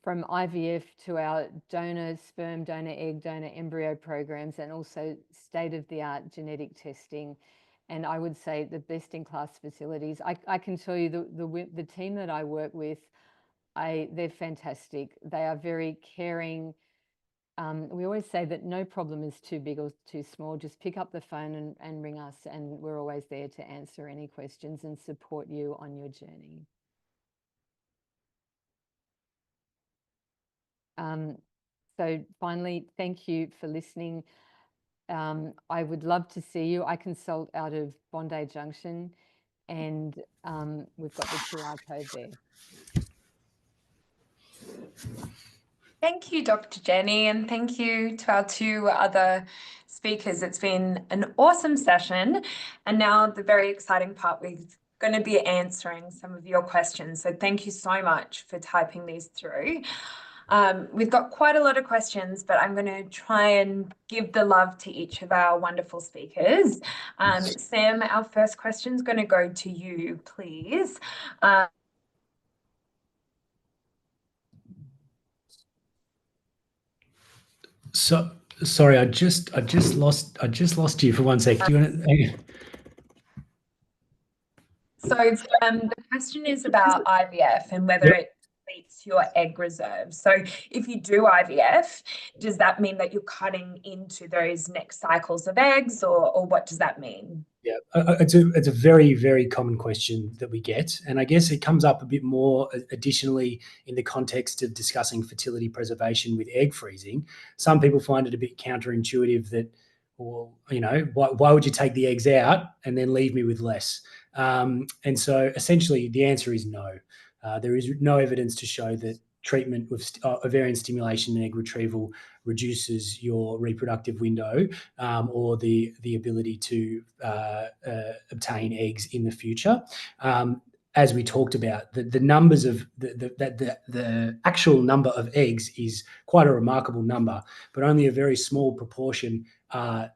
from IVF to our donor sperm, donor egg, donor embryo programs, and also state-of-the-art genetic testing. And I would say the best-in-class facilities. I can tell you the team that I work with, they're fantastic. They are very caring. We always say that no problem is too big or too small. Just pick up the phone and ring us, and we're always there to answer any questions and support you on your journey. So finally, thank you for listening. I would love to see you. I consult out of Bondi Junction, and we've got the QR code there. Thank you, Dr. Jenny, and thank you to our two other speakers. It's been an awesome session. And now the very exciting part, we're going to be answering some of your questions. So thank you so much for typing these through. We've got quite a lot of questions, but I'm going to try and give the love to each of our wonderful speakers. Sam, our first question is going to go to you, please. So sorry, I just lost you for 1 sec. Do you want to? So the question is about IVF and whether it depletes your egg reserve. So if you do IVF, does that mean that you're cutting into those next cycles of eggs, or what does that mean? Yeah, it's a very, very common question that we get. And I guess it comes up a bit more additionally in the context of discussing fertility preservation with egg freezing. Some people find it a bit counterintuitive that, well, you know, why would you take the eggs out and then leave me with less? And so essentially the answer is no. There is no evidence to show that treatment with ovarian stimulation and egg retrieval reduces your reproductive window or the ability to obtain eggs in the future. As we talked about, the numbers of the actual number of eggs is quite a remarkable number, but only a very small proportion are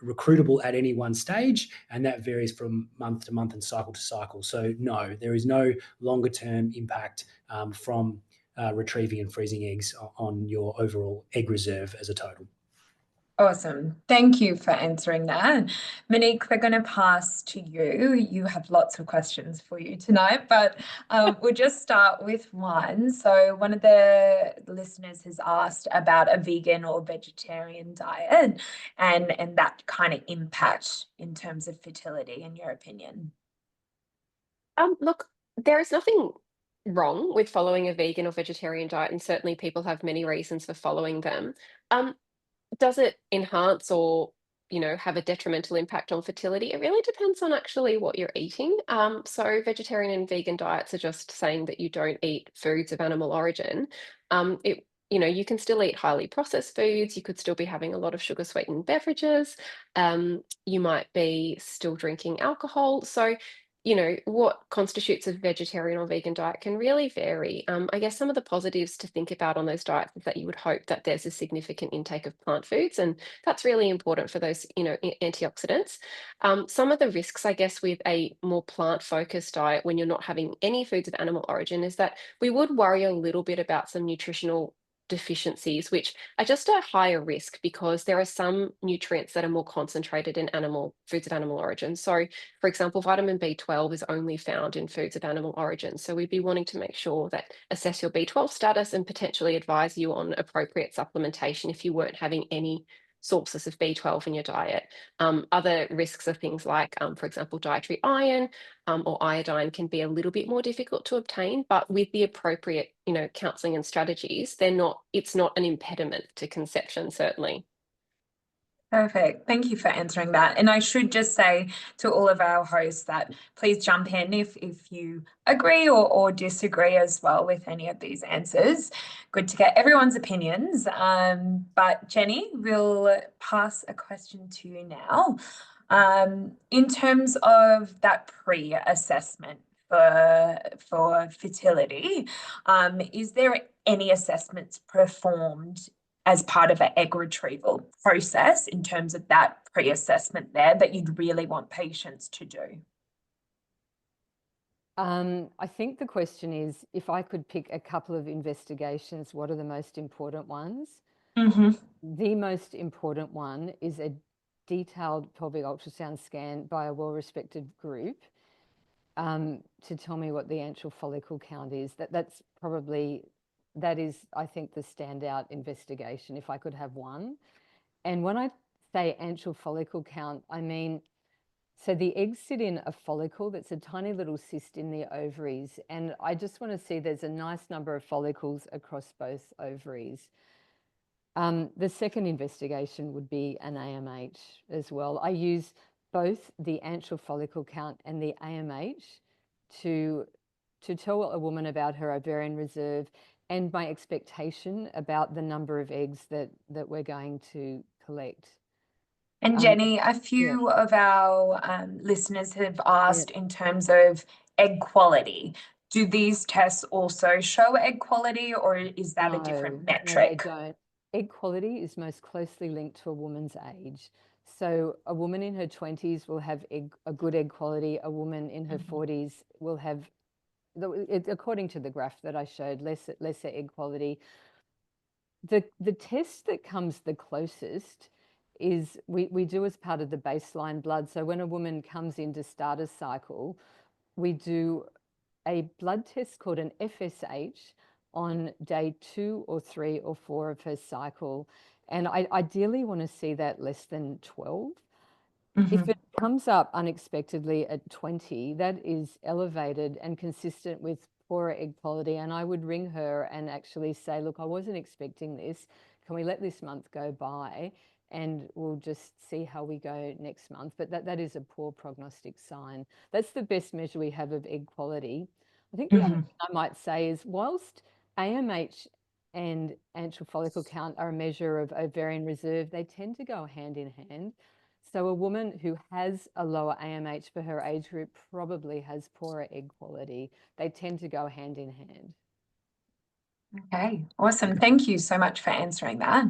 recruitable at any one stage, and that varies from month to month and cycle to cycle. So no, there is no longer term impact from retrieving and freezing eggs on your overall egg reserve as a total. Awesome. Thank you for answering that. Monique, we're going to pass to you. You have lots of questions for you tonight, but we'll just start with one. So one of the listeners has asked about a vegan or vegetarian diet and that kind of impact in terms of fertility, in your opinion. Look, there is nothing wrong with following a vegan or vegetarian diet, and certainly people have many reasons for following them. Does it enhance or, have a detrimental impact on fertility? It really depends on actually what you're eating. So vegetarian and vegan diets are just saying that you don't eat foods of animal origin. It you can still eat highly processed foods. You could still be having a lot of sugar sweetened beverages. You might be still drinking alcohol. So, what constitutes a vegetarian or vegan diet can really vary. I guess some of the positives to think about on those diets is that you would hope that there's a significant intake of plant foods, and that's really important for those, antioxidants. Some of the risks, I guess, with a more plant-focused diet when you're not having any foods of animal origin is that we would worry a little bit about some nutritional deficiencies, which are just a higher risk because there are some nutrients that are more concentrated in animal foods of animal origin. So, for example, vitamin B12 is only found in foods of animal origin. So we'd be wanting to make sure that assess your B12 status and potentially advise you on appropriate supplementation if you weren't having any sources of B12 in your diet. Other risks are things like, for example, dietary iron or iodine can be a little bit more difficult to obtain, but with the appropriate, counselling and strategies, it's not an impediment to conception, certainly. Perfect. Thank you for answering that. And I should just say to all of our hosts that please jump in if you agree or disagree as well with any of these answers. Good to get everyone's opinions. But Jenny, we'll pass a question to you now. In terms of that pre-assessment for fertility, is there any assessments performed as part of an egg retrieval process in terms of that pre-assessment there that you'd really want patients to do? I think the question is, if I could pick a couple of investigations, what are the most important ones? The most important one is a detailed pelvic ultrasound scan by a well-respected group to tell me what the antral follicle count is. That is, I think, the standout investigation, if I could have one. And when I say antral follicle count, I mean, so the eggs sit in a follicle that's a tiny little cyst in the ovaries. And I just want to see there's a nice number of follicles across both ovaries. The second investigation would be an AMH as well. I use both the antral follicle count and the AMH to tell a woman about her ovarian reserve and my expectation about the number of eggs that we're going to collect. And Jenny, a few of our listeners have asked in terms of egg quality. Do these tests also show egg quality, or is that a different metric? No, they don't. Egg quality is most closely linked to a woman's age. So a woman in her 20s will have a good egg quality. A woman in her 40s will have, according to the graph that I showed, lesser egg quality. The test that comes the closest is we do as part of the baseline blood. So when a woman comes into starter cycle, we do a blood test called an FSH on day 2 or 3 or 4 of her cycle. And I ideally want to see that less than 12. If it comes up unexpectedly at 20, that is elevated and consistent with poorer egg quality. And I would ring her and actually say, look, I wasn't expecting this. Can we let this month go by? And we'll just see how we go next month. But that is a poor prognostic sign. That's the best measure we have of egg quality. I think the other thing I might say is whilst AMH and antral follicle count are a measure of ovarian reserve, they tend to go hand in hand. So a woman who has a lower AMH for her age group probably has poorer egg quality. They tend to go hand in hand. Okay, awesome. Thank you so much for answering that.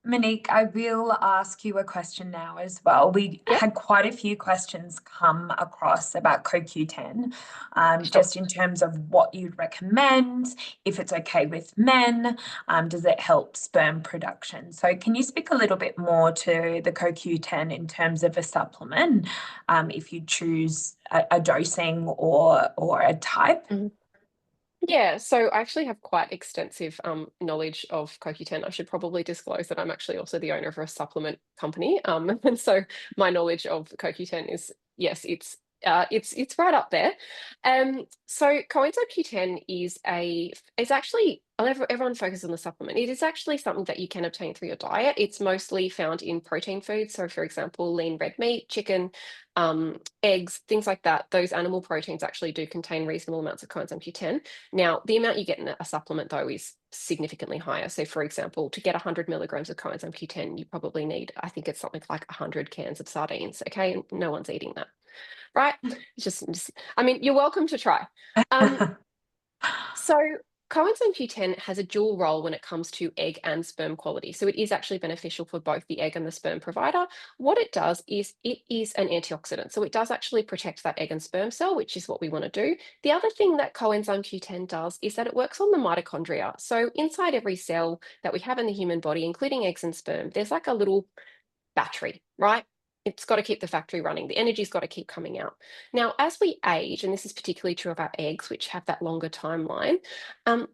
Monique, I will ask you a question now as well. We had quite a few questions come across about CoQ10, just in terms of what you'd recommend, if it's okay with men, does it help sperm production? So can you speak a little bit more to the CoQ10 in terms of a supplement, if you choose a dosing or a type? Yeah, so I actually have quite extensive knowledge of CoQ10. I should probably disclose that I'm actually also the owner of a supplement company. And so my knowledge of CoQ10 is, yes, it's it's right up there. So coenzyme Q10 is actually, everyone focuses on the supplement. It is actually something that you can obtain through your diet. It's mostly found in protein foods. So for example, lean red meat, chicken, eggs, things like that. Those animal proteins actually do contain reasonable amounts of coenzyme Q10. Now, the amount you get in a supplement though is significantly higher. So for example, to get 100 milligrams of coenzyme Q10, you probably need, I think it's something like 100 cans of sardines. Okay, no one's eating that. Right? It's just, I mean, you're welcome to try. So coenzyme Q10 has a dual role when it comes to egg and sperm quality. So it is actually beneficial for both the egg and the sperm provider. What it does is it is an antioxidant. So it does actually protect that egg and sperm cell, which is what we want to do. The other thing that coenzyme Q10 does is that it works on the mitochondria. So inside every cell that we have in the human body, including eggs and sperm, there's like a little battery, right? It's got to keep the factory running. The energy's got to keep coming out. Now, as we age, and this is particularly true of our eggs, which have that longer timeline, the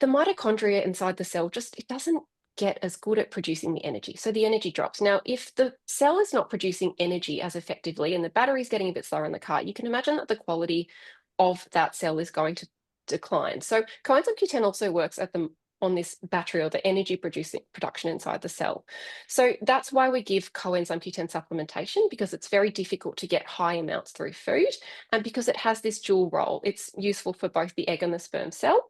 mitochondria inside the cell it doesn't get as good at producing the energy. So the energy drops. Now, if the cell is not producing energy as effectively and the battery's getting a bit slower in the car, you can imagine that the quality of that cell is going to decline. So coenzyme Q10 also works on this battery or the energy production inside the cell. So that's why we give coenzyme Q10 supplementation, because it's very difficult to get high amounts through food, and because it has this dual role. It's useful for both the egg and the sperm cell.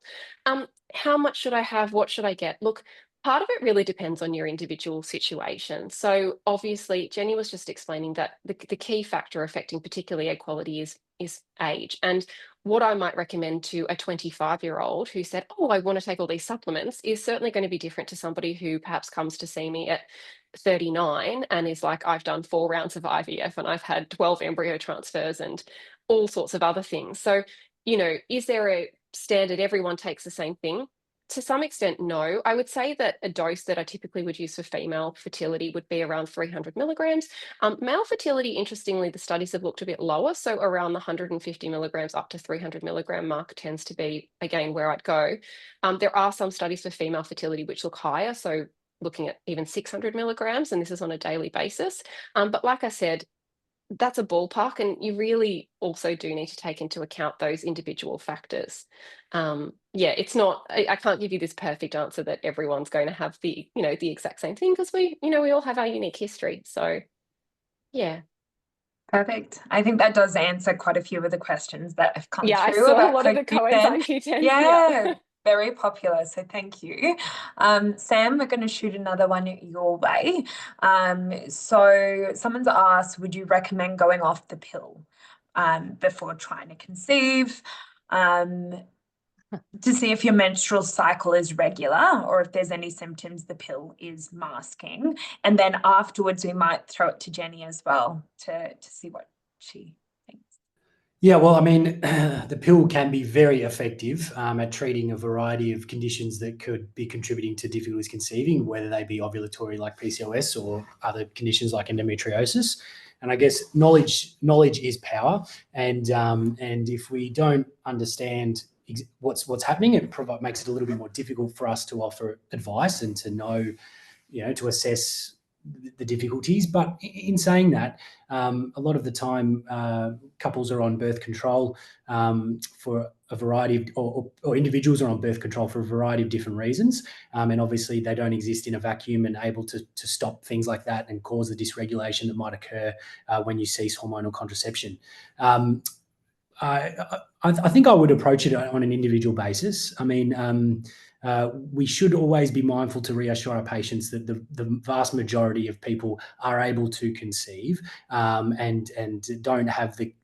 How much should I have? What should I get? Look, part of it really depends on your individual situation. So obviously, Jenny was just explaining that the key factor affecting particularly egg quality is age. And what I might recommend to a 25-year-old who said, oh, I want to take all these supplements, is certainly going to be different to somebody who perhaps comes to see me at 39 and is like, I've done 4 rounds of IVF and I've had 12 embryo transfers and all sorts of other things. So, is there a standard everyone takes the same thing? To some extent, no. I would say that a dose that I typically would use for female fertility would be around 300 milligrams. Male fertility, interestingly, the studies have looked a bit lower. So around the 150 milligrams up to 300 milligram mark tends to be, again, where I'd go. There are some studies for female fertility which look higher. So looking at even 600 milligrams, and this is on a daily basis. But like I said, that's a ballpark, and you really also do need to take into account those individual factors. It's not, I can't give you this perfect answer that everyone's going to have the exact same thing, because we all have our unique history. So yeah. Perfect. I think that does answer quite a few of the questions that have come Yeah, I through saw about a lot of the coenzyme Q10. Yeah, very popular. So thank you. Sam, we're going to shoot another one your way. So someone's asked, would you recommend going off the pill before trying to conceive? To see if your menstrual cycle is regular or if there's any symptoms the pill is masking. And then afterwards, we might throw it to Jenny as well to see what she thinks. Yeah, well, I mean, the pill can be very effective at treating a variety of conditions that could be contributing to difficulties conceiving, whether they be ovulatory like PCOS or other conditions like endometriosis. And I guess knowledge is power. And if we don't understand what's happening, it makes it a little bit more difficult for us to offer advice and to know, to assess the difficulties. But in saying that, a lot of the time couples are on birth control for a variety of, or individuals are on birth control for a variety of different reasons. And obviously they don't exist in a vacuum and able to stop things like that and cause the dysregulation that might occur when you cease hormonal contraception. I think I would approach it on an individual basis. I mean, we should always be mindful to reassure our patients that the vast majority of people are able to conceive and don't have the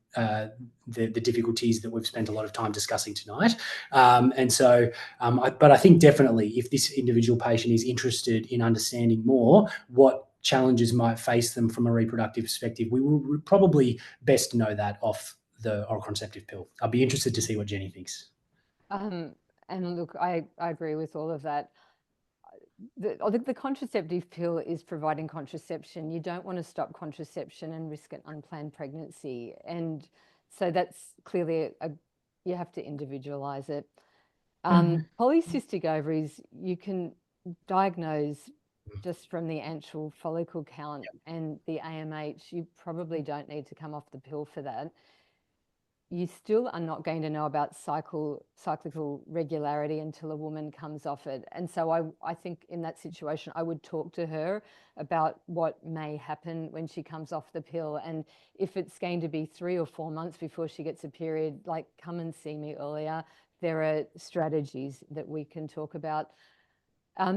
difficulties that we've spent a lot of time discussing tonight. But I think definitely if this individual patient is interested in understanding more what challenges might face them from a reproductive perspective, we will probably best know that off the oral contraceptive pill. I'll be interested to see what Jenny thinks. And look, I agree with all of that. The contraceptive pill is providing contraception. You don't want to stop contraception and risk an unplanned pregnancy. And so that's clearly you have to individualize it. Polycystic ovaries, you can diagnose just from the antral follicle count and the AMH. You probably don't need to come off the pill for that. you still are not going to know about cyclical regularity until a woman comes off it. And so I think in that situation, I would talk to her about what may happen when she comes off the pill. And if it's going to be 3 or 4 months before she gets a period, like, come and see me earlier. There are strategies that we can talk about.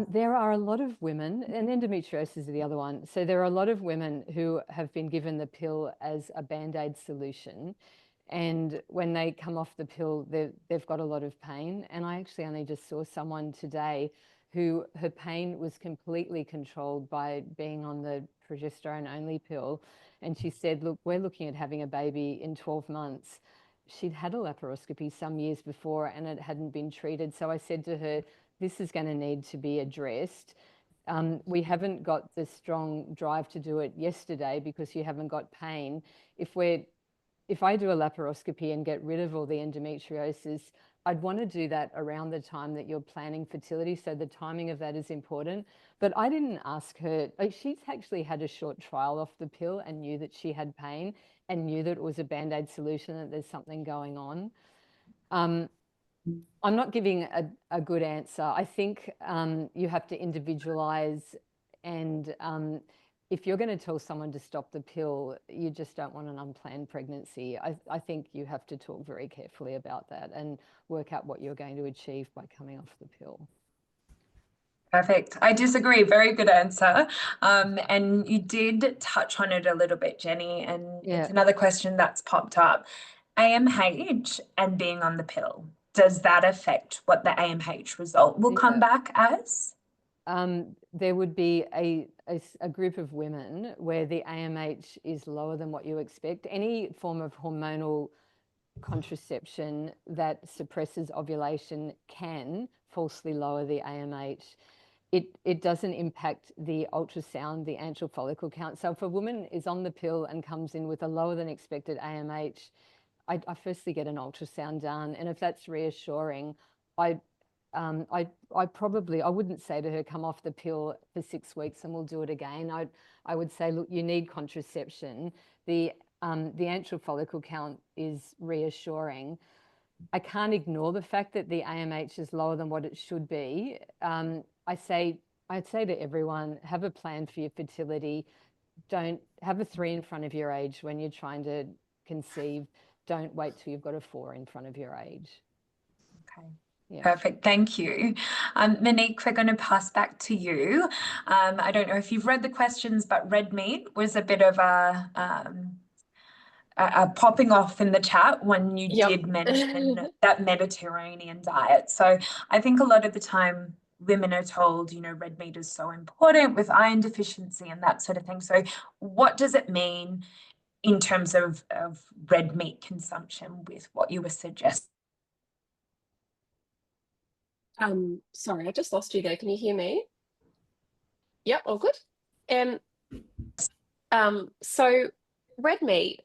There are a lot of women, and endometriosis is the other one. So there are a lot of women who have been given the pill as a Band-Aid solution. And when they come off the pill, they've got a lot of pain. And I actually only just saw someone today who her pain was completely controlled by being on the progesterone-only pill. And she said, look, we're looking at having a baby in 12 months. She'd had a laparoscopy some years before and it hadn't been treated. So I said to her, this is going to need to be addressed. We haven't got the strong drive to do it yesterday because you haven't got pain. If I do a laparoscopy and get rid of all the endometriosis, I'd want to do that around the time that you're planning fertility. So the timing of that is important. But I didn't ask her, like, she's actually had a short trial off the pill and knew that she had pain and knew that it was a Band-Aid solution, that there's something going on. I'm not giving a good answer. I think you have to individualize, and if you're going to tell someone to stop the pill, you just don't want an unplanned pregnancy. I think you have to talk very carefully about that and work out what you're going to achieve by coming off the pill. Perfect. I disagree. Very good answer. And you did touch on it a little bit, Jenny, and it's another question that's popped up. AMH and being on the pill, does that affect what the AMH result will come back as? There would be a group of women where the AMH is lower than what you expect. Any form of hormonal contraception that suppresses ovulation can falsely lower the AMH. It doesn't impact the ultrasound, the antral follicle count. So if a woman is on the pill and comes in with a lower than expected AMH, I firstly get an ultrasound done, and if that's reassuring, I wouldn't say to her, come off the pill for 6 weeks and we'll do it again. I would say, look, you need contraception. The antral follicle count is reassuring. I can't ignore the fact that the AMH is lower than what it should be. I'd say to everyone, have a plan for your fertility. Don't have a 3 in front of your age when you're trying to conceive. Don't wait till you've got a 4 in front of your age. Okay. Yeah. Perfect. Thank you. Monique, we're going to pass back to you. I don't know if you've read the questions, but red meat was a bit of a popping off in the chat when you did mention that Mediterranean diet. So I think a lot of the time women are told, you know, red meat is so important with iron deficiency and that sort of thing. So what does it mean in terms of red meat consumption with what you were suggesting? Sorry, I just lost you there. Can you hear me? Yep, all good. So red meat,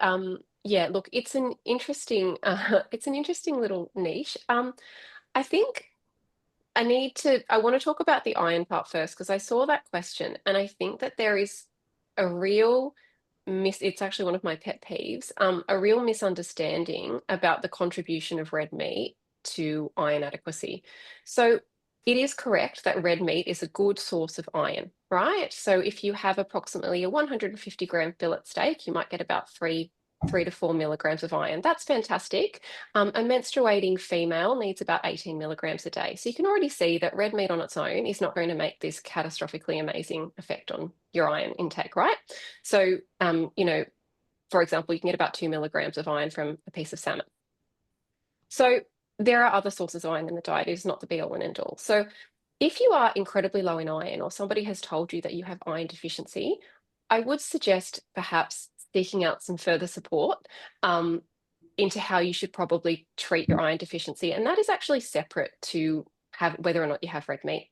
yeah, look, it's an interesting little niche. I think I want to talk about the iron part first, because I saw that question and I think that there is a real it's actually one of my pet peeves, a real misunderstanding about the contribution of red meat to iron adequacy. So it is correct that red meat is a good source of iron, right? So if you have approximately a 150-gram fillet steak, you might get about 3 to 4 milligrams of iron. That's fantastic. A menstruating female needs about 18 milligrams a day. So you can already see that red meat on its own is not going to make this catastrophically amazing effect on your iron intake, right? So, you know, for example, you can get about 2 milligrams of iron from a piece of salmon. So there are other sources of iron in the diet. It is not the be all and end all. So if you are incredibly low in iron, or somebody has told you that you have iron deficiency, I would suggest perhaps seeking out some further support into how you should probably treat your iron deficiency. And that is actually separate to whether or not you have red meat.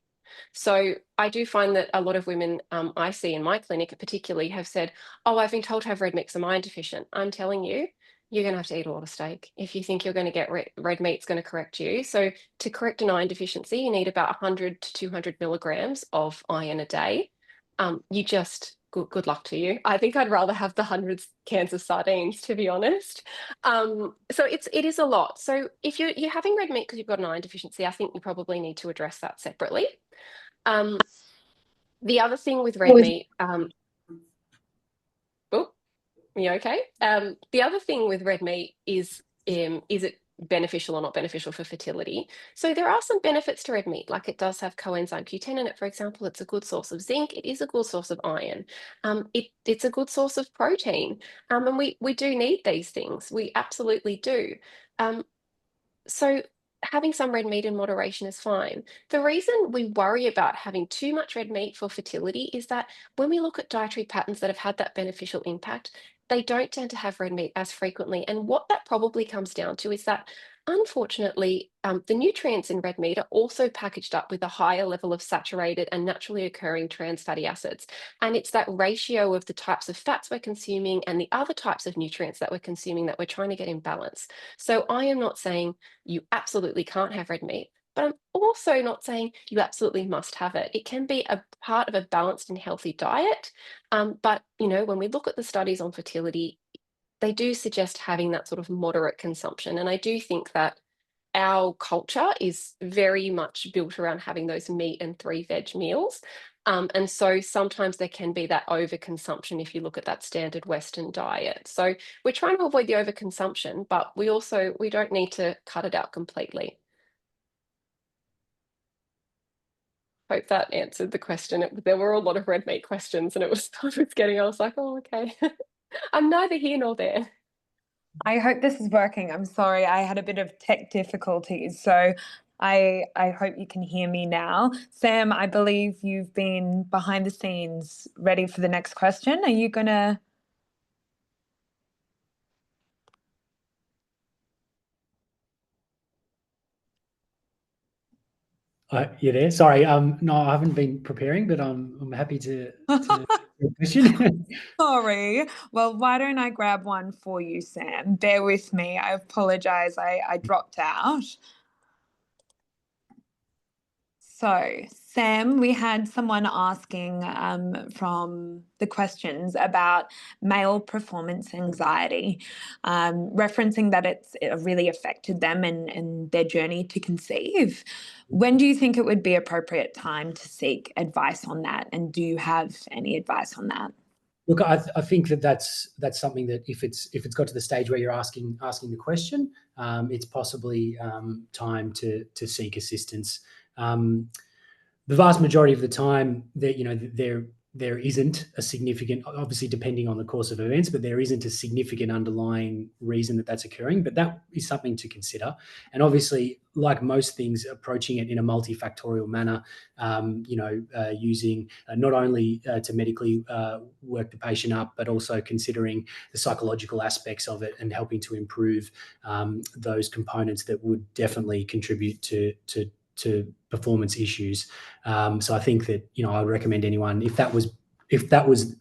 So I do find that a lot of women I see in my clinic particularly have said, oh, I've been told to have red meat because I'm iron deficient. I'm telling you, you're going to have to eat a lot of steak if you think you're going to get red meat's going to correct you. So to correct an iron deficiency, you need about 100 to 200 milligrams of iron a day. you just good luck to you. I think I'd rather have the hundreds cans of sardines, to be honest. So it is a lot. So if you're having red meat because you've got an iron deficiency, I think you probably need to address that separately. The other thing with red meat, oh, you okay? The other thing with red meat is it beneficial or not beneficial for fertility? So there are some benefits to red meat, like it does have coenzyme Q10 in it, for example. It's a good source of zinc. It is a good source of iron. It's a good source of protein. And we do need these things. We absolutely do. So having some red meat in moderation is fine. The reason we worry about having too much red meat for fertility is that when we look at dietary patterns that have had that beneficial impact, they don't tend to have red meat as frequently. And what that probably comes down to is that, unfortunately, the nutrients in red meat are also packaged up with a higher level of saturated and naturally occurring trans fatty acids. And it's that ratio of the types of fats we're consuming and the other types of nutrients that we're consuming that we're trying to get in balance. So I am not saying you absolutely can't have red meat, but I'm also not saying you absolutely must have it. It can be a part of a balanced and healthy diet. But, when we look at the studies on fertility, they do suggest having that sort of moderate consumption. And I do think that our culture is very much built around having those meat and 3 veg meals. And so sometimes there can be that overconsumption if you look at that standard Western diet. So we're trying to avoid the overconsumption, but we don't need to cut it out completely. Hope that answered the question. There were a lot of red meat questions and I was like, oh, okay. I'm neither here nor there. I hope this is working. I'm sorry, I had a bit of tech difficulties, so I hope you can hear me now. Sam, I believe you've been behind the scenes ready for the next question. Are you gonna? You there? Sorry. No, I haven't been preparing, but I'm happy to question. Sorry. Well, why don't I grab one for you, Sam? Bear with me. I apologize. I dropped out. So, Sam, we had someone asking from the questions about male performance anxiety, referencing that it really affected them and their journey to conceive. When do you think it would be appropriate time to seek advice on that? And do you have any advice on that? Look, I think that's something that if it's got to the stage where you're asking the question, it's possibly time to seek assistance. The vast majority of the time, there isn't a significant, obviously depending on the course of events, but there isn't a significant underlying reason that that's occurring. But that is something to consider. And obviously, like most things, approaching it in a multifactorial manner, using not only to medically work the patient up, but also considering the psychological aspects of it and helping to improve those components that would definitely contribute to performance issues. So I think that, I would recommend anyone, if that was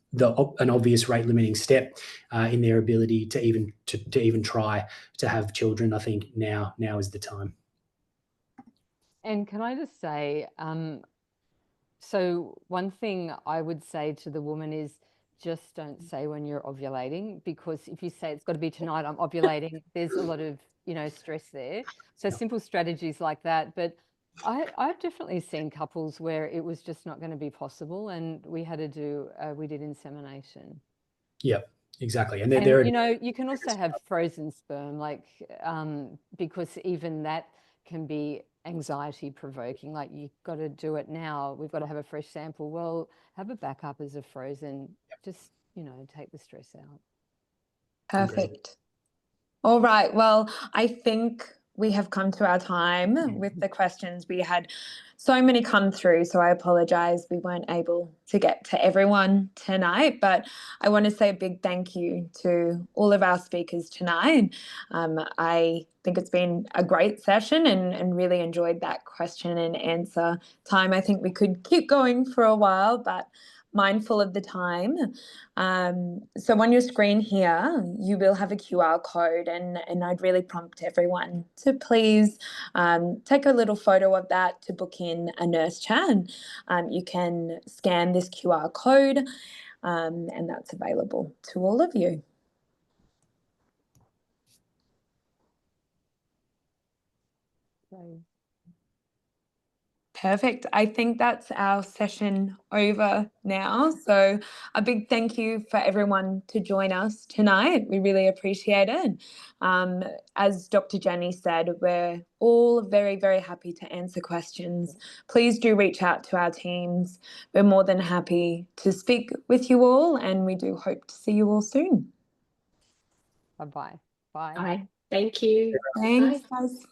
an obvious rate limiting step in their ability to even try to have children, I think now is the time. And can I just say, so one thing I would say to the woman is just don't say when you're ovulating, because if you say it's got to be tonight, I'm ovulating, there's a lot of, stress there. So simple strategies like that. But I've definitely seen couples where it was just not going to be possible and we had to do, we did insemination. Yeah, exactly. And you can also have frozen sperm, because even that can be anxiety provoking, like you've got to do it now, we've got to have a fresh sample. Well, have a backup as a frozen, just, take the stress out. Perfect. All right. Well, I think we have come to our time with the questions. We had so many come through, so I apologize we weren't able to get to everyone tonight, but I want to say a big thank you to all of our speakers tonight. think it's been a great session and really enjoyed that question and answer time. I think we could keep going for a while, but mindful of the time. So on your screen here, you will have a QR code, and I'd really prompt everyone to please take a little photo of that to book in a nurse chat. You can scan this QR code, and that's available to all of you. Perfect. I think that's our session over now. So a big thank you for everyone to join us tonight. We really appreciate it. As Dr. Jenny said, we're all very, very happy to answer questions. Please do reach out to our teams. We're more than happy to speak with you all, and we do hope to see you all soon. Bye-bye. Bye. Bye. Thank you. Thanks, guys.